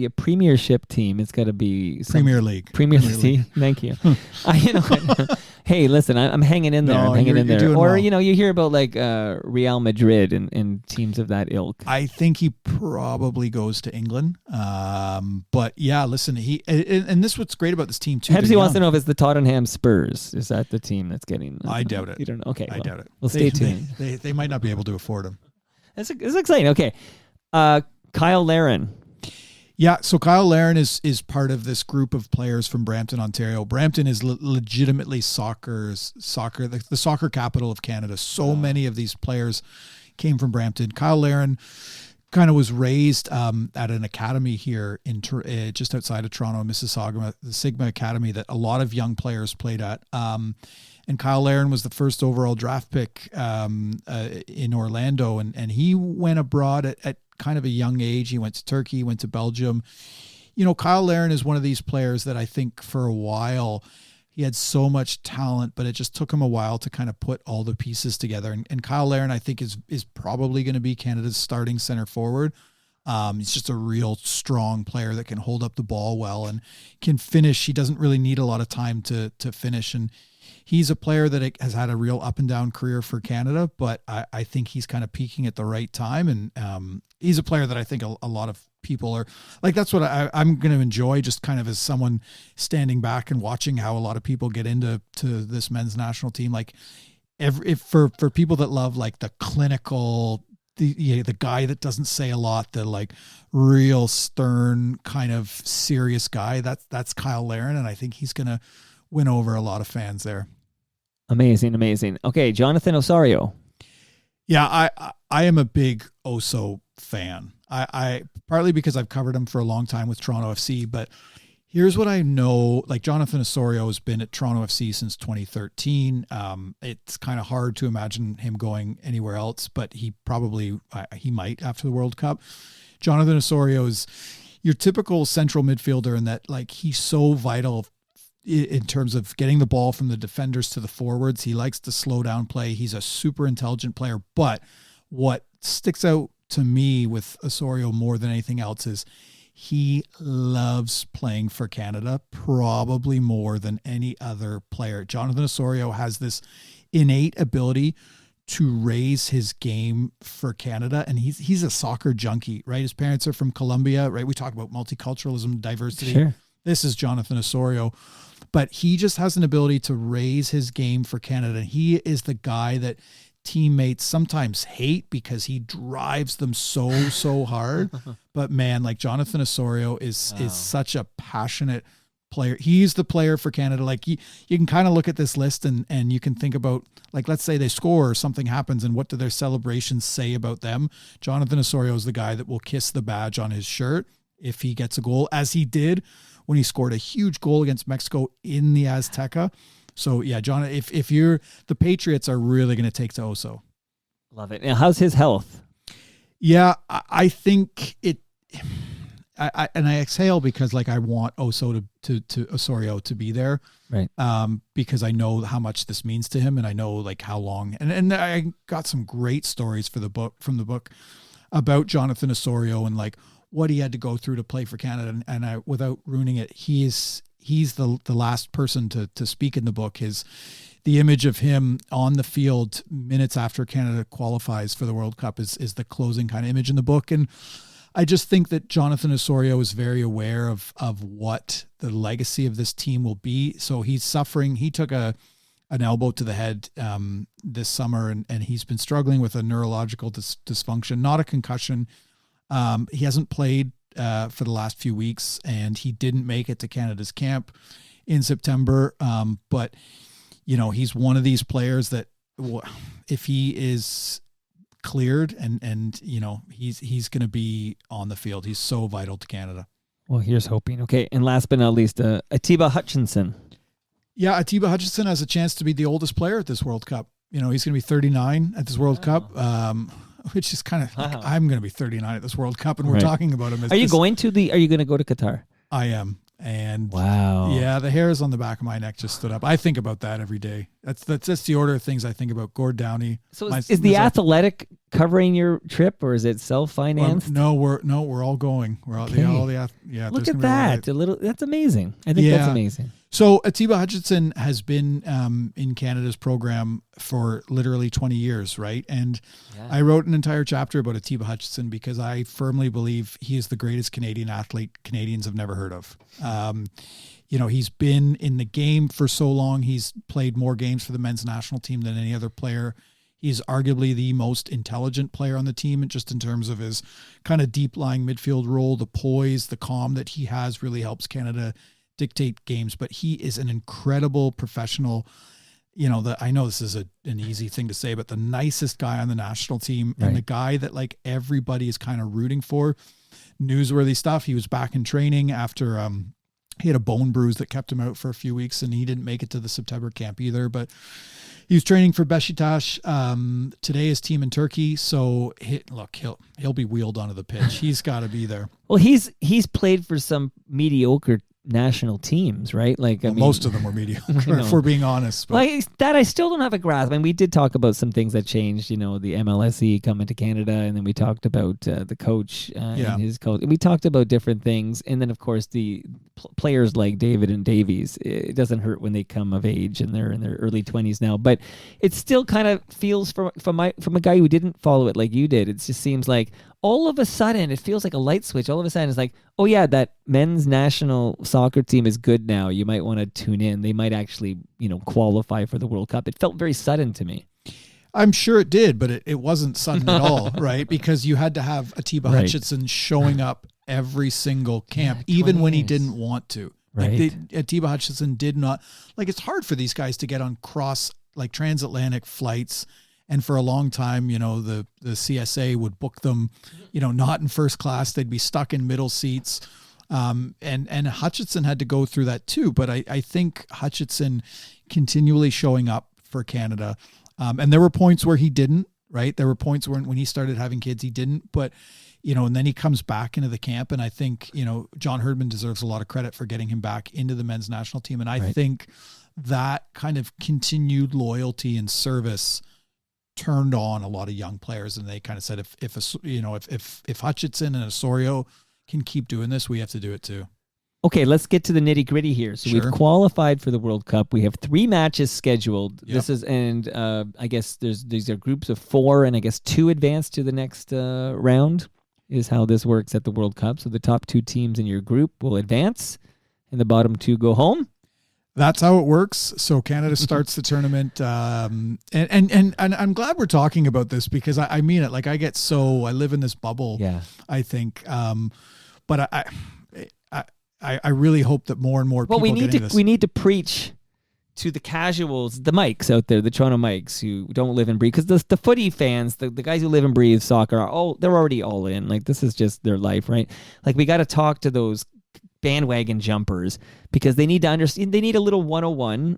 premiership team. It's got to be Premier League. Premier League. Thank you. Hey, listen, I'm hanging in there. I'm hanging in there. Or, well. You hear about like Real Madrid and teams of that ilk. I think he probably goes to England. But yeah, listen, and this is what's great about this team too. Hebsy wants to know if it's the Tottenham Spurs. Is that the team that's getting? I doubt it. You don't know. Okay, I doubt it. Well, stay tuned. They might not be able to afford him. It's exciting. Okay, Kyle Larin. Yeah, so Kyle Larin is part of this group of players from Brampton, Ontario. Brampton is legitimately the soccer capital of Canada. So many of these players came from Brampton. Kyle Larin kind of was raised at an academy here in just outside of Toronto, Mississauga, the Sigma Academy that a lot of young players played at. And Kyle Larin was the first overall draft pick in Orlando, and he went abroad at kind of a young age. He went to Turkey, went to Belgium. You know, Kyle Larin is one of these players that I think for a while he had so much talent, but it just took him a while to kind of put all the pieces together. And Kyle Larin, I think, is probably going to be Canada's starting center forward. He's just a real strong player that can hold up the ball well and can finish. He doesn't really need a lot of time to finish. And he's a player that has had a real up and down career for Canada, but I think he's kind of peaking at the right time. And he's a player that I think a lot of people are like, that's what I'm going to enjoy, just kind of as someone standing back and watching how a lot of people get into this men's national team. Like for people that love like the clinical, the guy that doesn't say a lot, the like real stern kind of serious guy, that's Kyle Larin. And I think he's going to win over a lot of fans there. Amazing. Okay, Jonathan Osorio. Yeah, I am a big Oso fan. I partly because I've covered him for a long time with Toronto FC, but here's what I know. Like Jonathan Osorio has been at Toronto FC since 2013. It's kind of hard to imagine him going anywhere else, but he might after the World Cup. Jonathan Osorio is your typical central midfielder in that like he's so vital in terms of getting the ball from the defenders to the forwards. He likes to slow down play. He's a super intelligent player, but what sticks out to me with Osorio more than anything else is he loves playing for Canada, probably more than any other player. Jonathan Osorio has this innate ability to raise his game for Canada, and he's a soccer junkie, right? His parents are from Colombia, right? We talk about multiculturalism, diversity. Sure. This is Jonathan Osorio, but he just has an ability to raise his game for Canada. He is the guy that teammates sometimes hate because he drives them so hard. But man, like Jonathan Osorio is such a passionate player. He's the player for Canada. Like you can kind of look at this list and you can think about, like, let's say they score or something happens and what do their celebrations say about them? Jonathan Osorio is the guy that will kiss the badge on his shirt if he gets a goal, as he did when he scored a huge goal against Mexico in the Azteca. So yeah, John, if you're the Patriots are really going to take to Oso. Love it. Now, how's his health? Yeah, I think I exhale because like I want Oso to Osorio to be there, right? Because I know how much this means to him, and I know like how long. And I got some great stories from the book about Jonathan Osorio and like what he had to go through to play for Canada. And I, without ruining it, he's the last person to speak in the book. The image of him on the field minutes after Canada qualifies for the World Cup is the closing kind of image in the book. And I just think that Jonathan Osorio is very aware of what the legacy of this team will be. So he's suffering. He took an elbow to the head this summer, and he's been struggling with a neurological dysfunction, not a concussion. He hasn't played for the last few weeks, and he didn't make it to Canada's camp in September. But, you know, he's one of these players that if he is cleared and you know, he's going to be on the field. He's so vital to Canada. Well, here's hoping. Okay. And last but not least, Atiba Hutchinson. Yeah. Atiba Hutchinson has a chance to be the oldest player at this World Cup. You know, he's going to be 39 at this World Cup. Which is kind of like, I'm going to be 39 at this World Cup, and we're talking about him. Are you going to go to Qatar? I am. And wow. Yeah, the hairs on the back of my neck just stood up. I think about that every day. That's the order of things I think about. Gord Downey. So is the Athletic covering your trip, or is it self-financed? No, we're all going. We're all, okay. Yeah. Look at that. That's amazing. I think that's amazing. So Atiba Hutchinson has been in Canada's program for literally 20 years, right? And I wrote an entire chapter about Atiba Hutchinson because I firmly believe he is the greatest Canadian athlete Canadians have never heard of. You know, he's been in the game for so long. He's played more games for the men's national team than any other player. He's arguably the most intelligent player on the team, just in terms of his kind of deep-lying midfield role. The poise, the calm that he has really helps Canada dictate games. But he is an incredible professional. I know this is an easy thing to say, but the nicest guy on the national team and the guy that like everybody is kind of rooting for. Newsworthy stuff. He was back in training after he had a bone bruise that kept him out for a few weeks, and he didn't make it to the September camp either. But he was training for Beşiktaş. Today is team in Turkey, so he'll be wheeled onto the pitch. He's got to be there. Well, he's played for some mediocre national teams, right? Like, I mean, most of them were mediocre, if we're being honest. But. Like that, I still don't have a grasp. I mean, we did talk about some things that changed. The MLSE coming to Canada, and then we talked about the coach and his coach. We talked about different things, and then of course the players like David and Davies. It doesn't hurt when they come of age and they're in their early 20s now, but it still kind of feels from a guy who didn't follow it like you did. It just seems like all of a sudden, it feels like a light switch. All of a sudden, it's like, oh yeah, that men's national soccer team is good now. You might want to tune in. They might actually, qualify for the World Cup. It felt very sudden to me. I'm sure it did, but it wasn't sudden at all, right? Because you had to have Atiba Hutchinson showing up every single camp, even when he didn't want to. Right. Like Atiba Hutchinson did not. Like, it's hard for these guys to get on transatlantic flights. And for a long time, the CSA would book them, not in first class. They'd be stuck in middle seats. And Hutchinson had to go through that too. But I think Hutchinson continually showing up for Canada. And there were points where he didn't, right? There were points when he started having kids, he didn't. But, and then he comes back into the camp. And I think, John Herdman deserves a lot of credit for getting him back into the men's national team. And I think that kind of continued loyalty and service turned on a lot of young players, and they kind of said, if Hutchinson and Osorio can keep doing this, we have to do it too. Okay, let's get to the nitty gritty here. So we've qualified for the World Cup. We have 3 matches scheduled. Yep. This is, and I guess these are groups of 4, and I guess 2 advance to the next round is how this works at the World Cup. So the top 2 teams in your group will advance, and the bottom 2 go home. That's how it works. So Canada starts the tournament, and I'm glad we're talking about this because I mean it. Like I live in this bubble. Yeah. I think, but I really hope that more and more people we need to preach to the casuals, the Mikes out there, the Toronto Mikes who don't live and breathe, because the footy fans, the guys who live and breathe soccer they're already all in. Like this is just their life, right? Like we got to talk to those bandwagon jumpers because they need to understand. They need a little 101.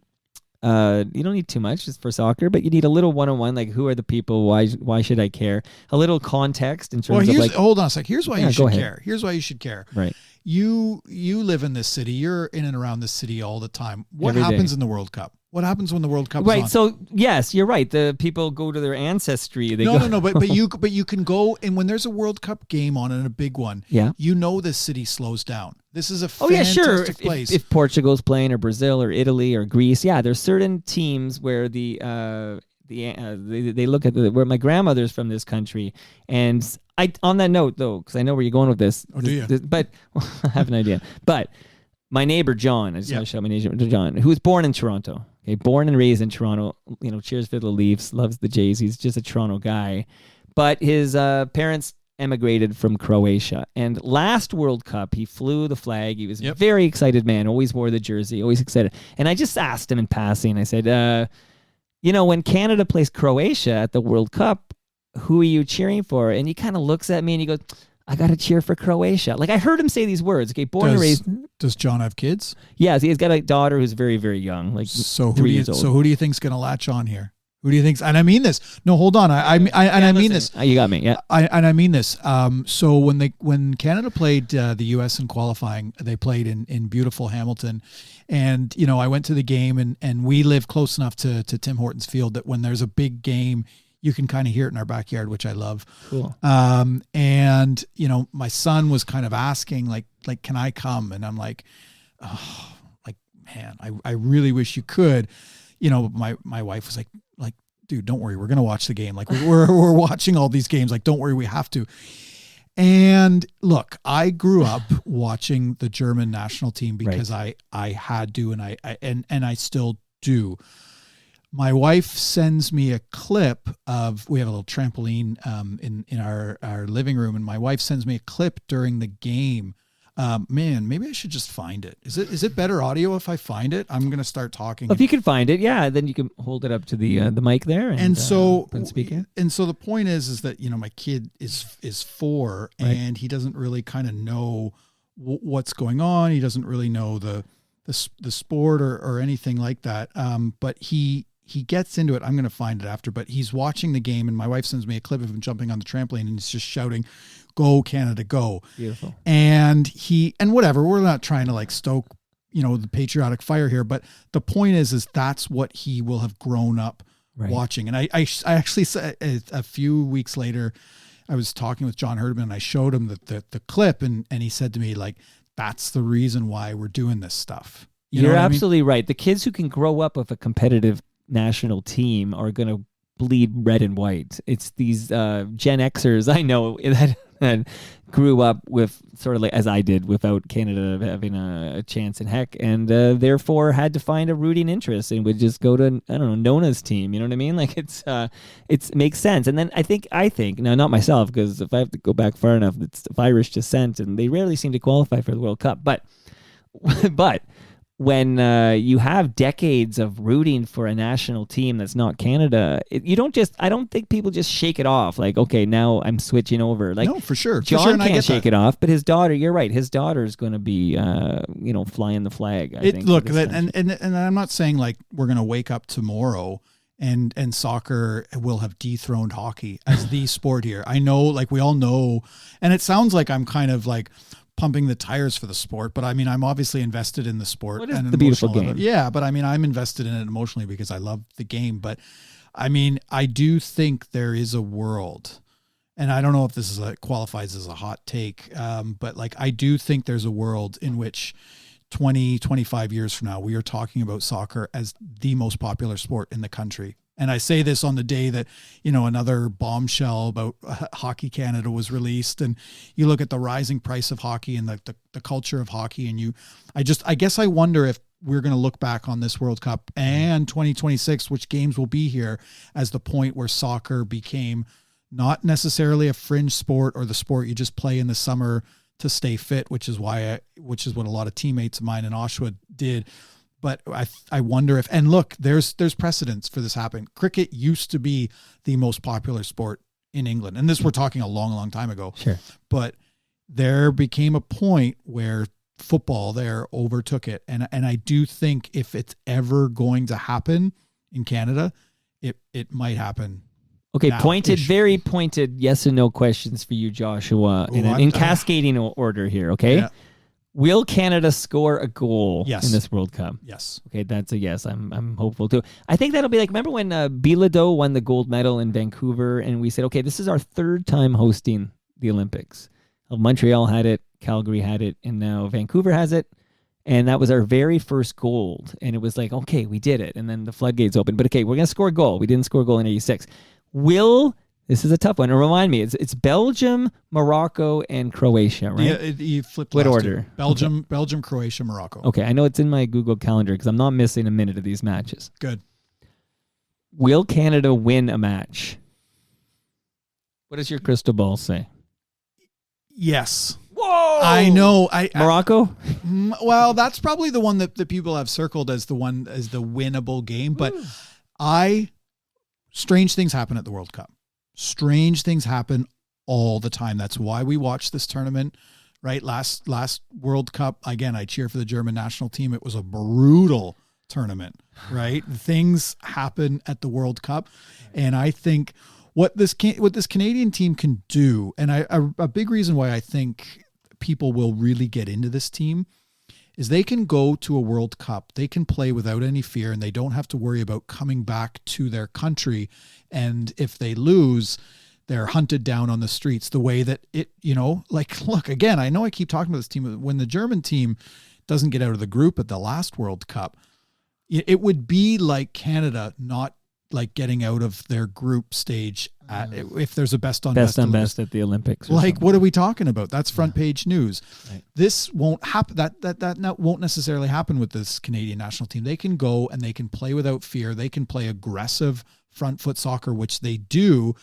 You don't need too much just for soccer, but you need a little 101. Like, who are the people? Why should I care? A little context in terms of hold on a sec. Here's why you should care. Here's why you should care. Right. You live in this city. You're in and around this city all the time. What happens in the World Cup? What happens when the World Cup is on? Right. So yes, you're right. The people go to their ancestry. No. But you can go, and when there's a World Cup game on and a big one, this city slows down. This is a fantastic place. If Portugal's playing, or Brazil, or Italy, or Greece, there's certain teams where they look at where my grandmother's from this country, and on that note though, because I know where you're going with this. Oh, do you? But I have an idea. But my neighbor John, I just want to shout my neighbor John, who was born in Toronto. Okay, born and raised in Toronto. Cheers for the Leafs, loves the Jays. He's just a Toronto guy, but his parents emigrated from Croatia. And last World Cup, he flew the flag. He was a very excited man, always wore the jersey, always excited. And I just asked him in passing, I said, when Canada plays Croatia at the World Cup, who are you cheering for? And he kind of looks at me and he goes, I got to cheer for Croatia. Like I heard him say these words. Okay, born and raised. Does John have kids? Yes, he's got a daughter who's very, very young, like 3 years old. So who do you think's going to latch on here? Who do you think? And I mean this. No, hold on. I mean this. You got me. Yeah. I mean this. So when Canada played the U.S. in qualifying, they played in beautiful Hamilton, and I went to the game, and we live close enough to Tim Hortons Field that when there's a big game, you can kind of hear it in our backyard, which I love. Cool. And my son was kind of asking like, can I come? And I'm like, oh, like, man, I really wish you could. My wife was like, dude, don't worry. We're going to watch the game. Like we're watching all these games. Like, don't worry. We have to. And look, I grew up watching the German national team because I had to, and I still do. My wife sends me a clip of, we have a little trampoline in our living room, and my wife sends me a clip during the game Man, maybe I should just find it. Is it better audio if I find it? I'm going to start talking. Well, if you can find it, yeah, then you can hold it up to the mic there and so speak in. And so the point is that, you know, my kid is 4 Right. and he doesn't really kind of know what's going on. He doesn't really know the sport or anything like that. But he gets into it. I'm going to find it after, but he's watching the game and my wife sends me a clip of him jumping on the trampoline and he's just shouting, "Go Canada, go." Beautiful. And whatever, we're not trying to like stoke, you know, the patriotic fire here, but the point is that's what he will have grown up watching. And I actually said a few weeks later, I was talking with John Herdman and I showed him the clip and he said to me, like, that's the reason why we're doing this stuff. You're absolutely right. The kids who can grow up with a competitive national team are going to bleed red and white. It's these Gen Xers I know that grew up with sort of like as I did without Canada having a chance in heck, and therefore had to find a rooting interest and would just go to, I don't know, Nona's team. You know what I mean? Like it makes sense. And then I think now, not myself, because if I have to go back far enough, it's of Irish descent, and they rarely seem to qualify for the World Cup. But when you have decades of rooting for a national team that's not Canada, I don't think people just shake it off. Like, okay, now I'm switching over. Like, no, for sure. John can't shake it off, but his daughter, you're right. His daughter's going to be, flying the flag. I think. Look, and I'm not saying like we're going to wake up tomorrow and soccer will have dethroned hockey as the sport here. I know, like we all know, and it sounds like I'm kind of like pumping the tires for the sport, but I mean, I'm obviously invested in the sport and the beautiful game. Yeah, but I mean, I'm invested in it emotionally because I love the game. But I mean, I do think there is a world, and I don't know if this qualifies as a hot take, but like I do think there's a world in which 20, 25 years from now, we are talking about soccer as the most popular sport in the country. And I say this on the day that, you know, another bombshell about Hockey Canada was released, and you look at the rising price of hockey and the culture of hockey, and I guess I wonder if we're going to look back on this World Cup and 2026, which games will be here, as the point where soccer became not necessarily a fringe sport or the sport you just play in the summer to stay fit, which is what a lot of teammates of mine in Oshawa did. But I wonder if, and look, there's precedents for this happening. Cricket used to be the most popular sport in England. And this, we're talking a long, long time ago. Sure. But there became a point where football there overtook it. And I do think if it's ever going to happen in Canada, it might happen. Okay, now-ish. very pointed yes and no questions for you, Joshua, in cascading order here, okay? Yeah. Will Canada score a goal Yes. in this World Cup? Yes. Okay, that's a yes. I'm hopeful too. I think that'll be like, remember when Bilodeau won the gold medal in Vancouver, and we said, okay, this is our third time hosting the Olympics. Montreal had it, Calgary had it, and now Vancouver has it. And that was our very first gold. And it was like, okay, we did it. And then the floodgates opened. But okay, we're going to score a goal. We didn't score a goal in 86. This is a tough one. And remind me, it's Belgium, Morocco, and Croatia, right? Yeah, you flipped What last order? two. Belgium, Croatia, Morocco. Okay, I know it's in my Google Calendar because I'm not missing a minute of these matches. Good. Will Canada win a match? What does your crystal ball say? Yes. Whoa! I know. Morocco? Well, that's probably the one that the people have circled as the winnable game. But strange things happen at the World Cup. Strange things happen all the time. That's why we watch this tournament, right? Last World Cup, again, I cheer for the German national team. It was a brutal tournament, right? Things happen at the World Cup. And I think what this Canadian team can do, and a big reason why I think people will really get into this team, is they can go to a World Cup, they can play without any fear, and they don't have to worry about coming back to their country. And if they lose, they're hunted down on the streets the way that look, again, I know I keep talking about this team. When the German team doesn't get out of the group at the last World Cup, it would be like Canada not like getting out of their group stage if there's a best on best at the Olympics. Like, what are we talking about? That's front page news. Right. This won't happen. That won't necessarily happen with this Canadian national team. They can go and they can play without fear. They can play aggressive front foot soccer, which they do.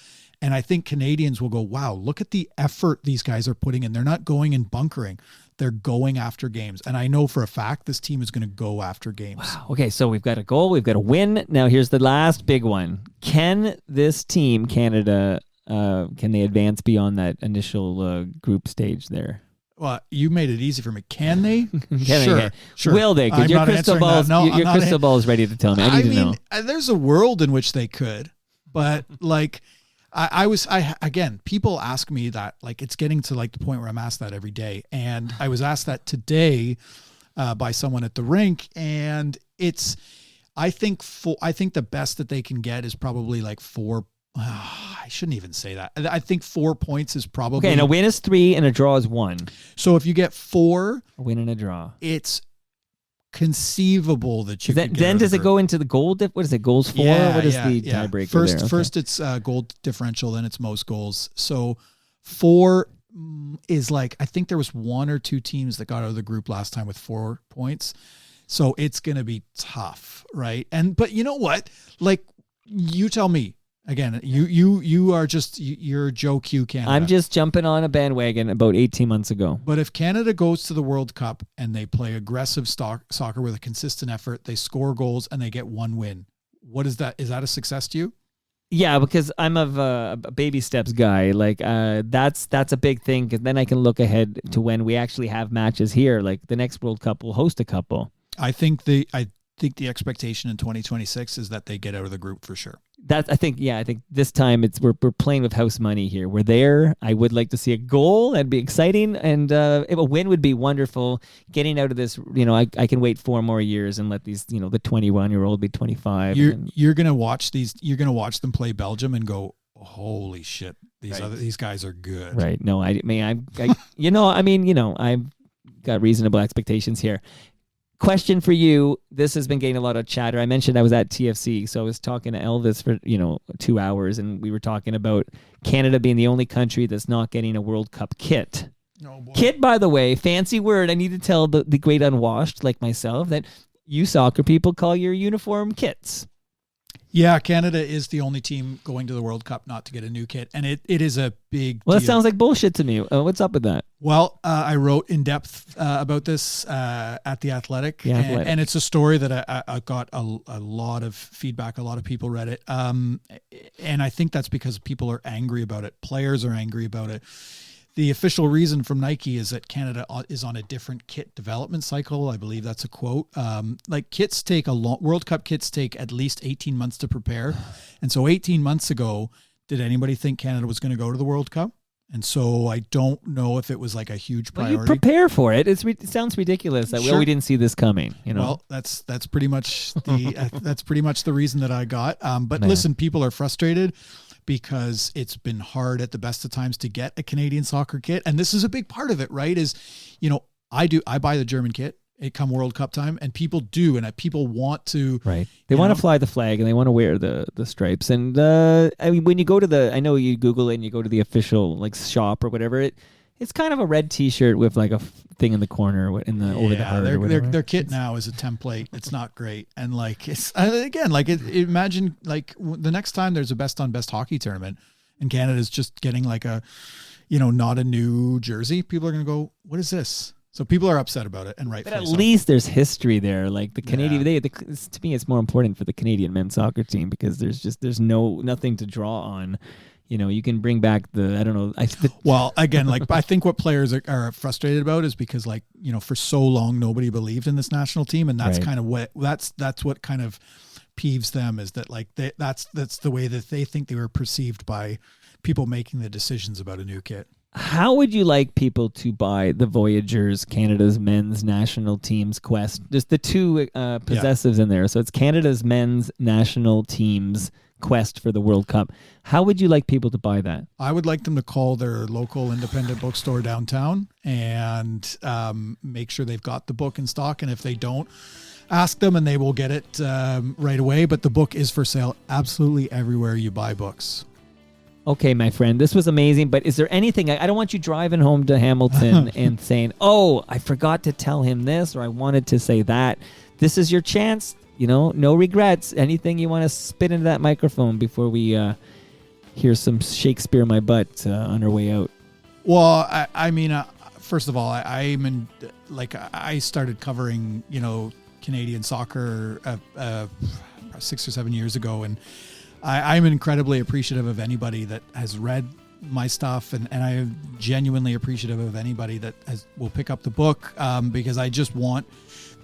And I think Canadians will go, wow, look at the effort these guys are putting in. They're not going and bunkering. They're going after games. And I know for a fact this team is going to go after games. Wow. Okay, so we've got a goal. We've got a win. Now here's the last big one. Can this team, Canada, can they advance beyond that initial group stage there? Well, you made it easy for me. Can they? Sure. Will they? Because your crystal ball is ready to tell me. I need to know. There's a world in which they could, but like again, people ask me that, like, it's getting to like the point where I'm asked that every day. And I was asked that today by someone at the rink, and I think the best that they can get is probably like 4. I shouldn't even say that. I think 4 points is probably okay. And a win is 3 and a draw is 1. So if you get 4, a win and a draw, it's conceivable that you then does it go into the goal what is it, goals for? What is the tiebreaker first it's goal differential, then it's most goals. So 4 is like, I think there was 1 or 2 teams that got out of the group last time with 4 points, so it's gonna be tough, right? But you know what, like, you tell me. Again, you're Joe Q Canada. I'm just jumping on a bandwagon about 18 months ago. But if Canada goes to the World Cup and they play aggressive soccer with a consistent effort, they score goals and they get 1 win, what is that? Is that a success to you? Yeah, because I'm a baby steps guy. Like that's a big thing, because then I can look ahead to when we actually have matches here. Like the next World Cup, we'll host a couple. I think the expectation in 2026 is that they get out of the group for sure. I think this time we're playing with house money here. We're there. I would like to see a goal. That'd be exciting, and if a win would be wonderful. Getting out of this, I can wait 4 more years and let these, the 21-year-old be 25. You're gonna watch these. You're gonna watch them play Belgium and go, holy shit, these guys are good. Right? No, I've got reasonable expectations here. Question for you. This has been getting a lot of chatter. I mentioned I was at TFC, so I was talking to Elvis for 2 hours, and we were talking about Canada being the only country that's not getting a World Cup kit. Oh, boy. Kit, by the way, fancy word. I need to tell the great unwashed like myself that you soccer people call your uniform kits. Yeah, Canada is the only team going to the World Cup not to get a new kit, and it is a big Well, deal. It sounds like bullshit to me. What's up with that? Well, I wrote in depth about this at The Athletic, and it's a story that I got a lot of feedback. A lot of people read it, and I think that's because people are angry about it. Players are angry about it. The official reason from Nike is that Canada is on a different kit development cycle. I believe that's a quote. Like kits take World Cup kits take at least 18 months to prepare. And so 18 months ago, did anybody think Canada was going to go to the World Cup? And so I don't know if it was like a huge priority. Well, you prepare for it. It sounds ridiculous that we didn't see this coming. Well, that's pretty much the reason that I got. But listen, people are frustrated because it's been hard at the best of times to get a Canadian soccer kit. And this is a big part of it, right? Is, I buy the German kit. It come World Cup time, and people do, and people want to. Right. They want to fly the flag, and they want to wear the stripes. And when you go to I know you Google it and you go to the official shop or whatever, it's kind of a red T-shirt with like a thing in the corner over the heart. Their kit now is a template. It's not great, and imagine the next time there's a best on best hockey tournament, and Canada's just getting like a, not a new jersey. People are gonna go, what is this? So people are upset about it, and rightfully so. But at least there's history there. Like the Canadian, to me, it's more important for the Canadian men's soccer team because there's nothing to draw on. You can bring back well, again, I think what players are frustrated about is because for so long nobody believed in this national team, and that's kind of what that's what kind of peeves them, is that that's the way that they think they were perceived by people making the decisions about a new kit. How would you like people to buy the Voyageurs, Canada's men's national team's quest? Just the two possessives in there. So it's Canada's men's national team's quest for the World Cup. How would you like people to buy that? I would like them to call their local independent bookstore downtown and make sure they've got the book in stock. And if they don't, ask them and they will get it right away. But the book is for sale absolutely everywhere you buy books. Okay, my friend, this was amazing, but is there anything, I don't want you driving home to Hamilton and saying, oh, I forgot to tell him this, or I wanted to say that. This is your chance, no regrets. Anything you want to spit into that microphone before we hear some Shakespeare in my butt on our way out? Well, first of all, I started covering, Canadian soccer 6 or 7 years ago, and I'm incredibly appreciative of anybody that has read my stuff, and I am genuinely appreciative of anybody that will pick up the book, because I just want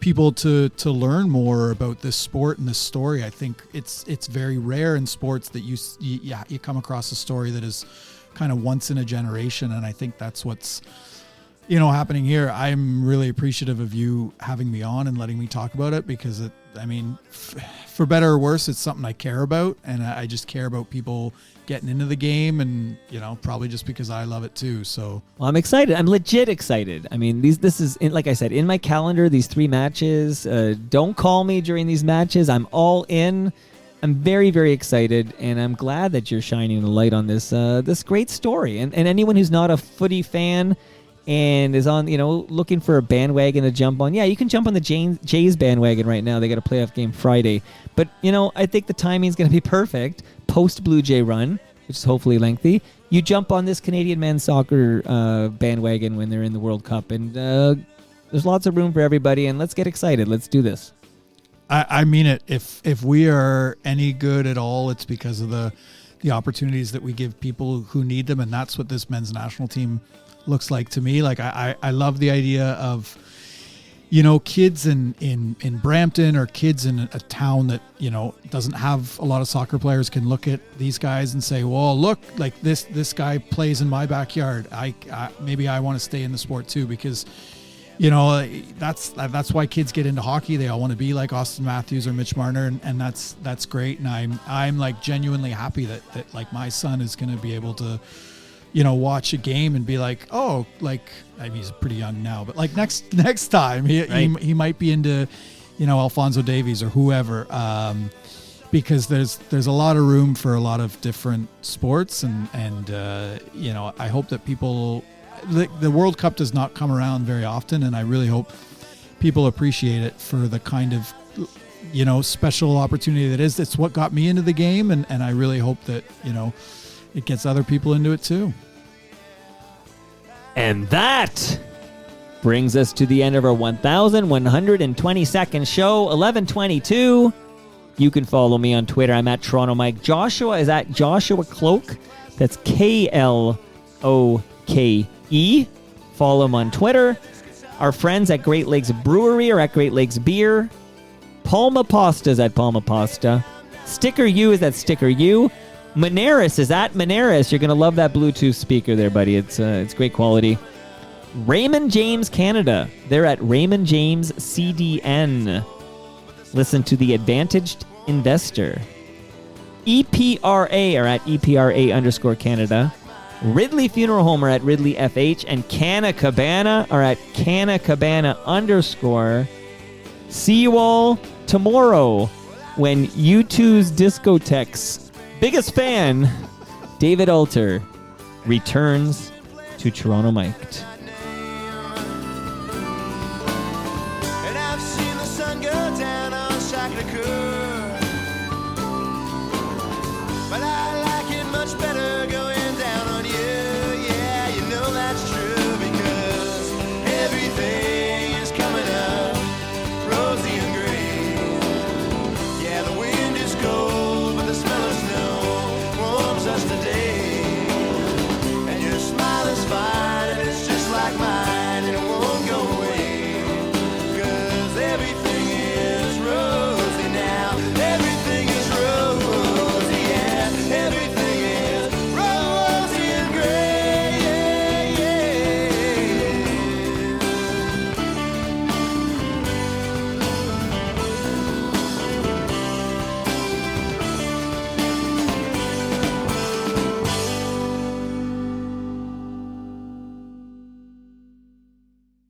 people to learn more about this sport and this story. I think it's very rare in sports that you come across a story that is kind of once in a generation, and I think that's what's happening here. I'm really appreciative of you having me on and letting me talk about it, because for better or worse, it's something I care about, and I just care about people getting into the game, and probably just because I love it too. So I'm excited. I'm legit excited. I mean, this is like I said, in my calendar, these 3 matches. Don't call me during these matches. I'm all in. I'm very, very excited, and I'm glad that you're shining the light on this great story. And anyone who's not a footy fan and is on, looking for a bandwagon to jump on, you can jump on the Jays bandwagon right now. They got a playoff game Friday. But, I think the timing's going to be perfect. Post Blue Jay run, which is hopefully lengthy. You jump on this Canadian men's soccer bandwagon when they're in the World Cup. And there's lots of room for everybody. And let's get excited. Let's do this. I mean it. If we are any good at all, it's because of the opportunities that we give people who need them. And that's what this men's national team looks like to me. Like I love the idea of kids in Brampton, or kids in a town that doesn't have a lot of soccer players, can look at these guys and say, well, look, like this guy plays in my backyard. Maybe I want to stay in the sport too, because that's why kids get into hockey. They all want to be like Austin Matthews or Mitch Marner, and that's great. And I'm like genuinely happy that like my son is going to be able to watch a game and be like, oh, like, I mean, he's pretty young now, but like next time he might be into, Alphonso Davies or whoever, because there's a lot of room for a lot of different sports, and I hope that people, the World Cup does not come around very often, and I really hope people appreciate it for the kind of, special opportunity that is. It's what got me into the game, and I really hope that, it gets other people into it too. And that brings us to the end of our 1,122nd show, 1122. You can follow me on Twitter. I'm at Toronto Mike. Joshua is at Joshua Kloke. That's KLOKE. Follow him on Twitter. Our friends at Great Lakes Brewery are at Great Lakes Beer. Palma Pasta is at Palma Pasta. Sticker U is at Sticker U. Moneris is at Moneris. You're going to love that Bluetooth speaker there, buddy. It's great quality. Raymond James Canada. They're at Raymond James CDN. Listen to The Advantaged Investor. EPRA are at EPRA_Canada. Ridley Funeral Home are at Ridley FH. And Canna Cabana are at Canna Cabana _. See you all tomorrow when U2's Discotheque's biggest fan, David Alter, returns to Toronto Mic'd. And I've seen the sun go down on Tragically Hip.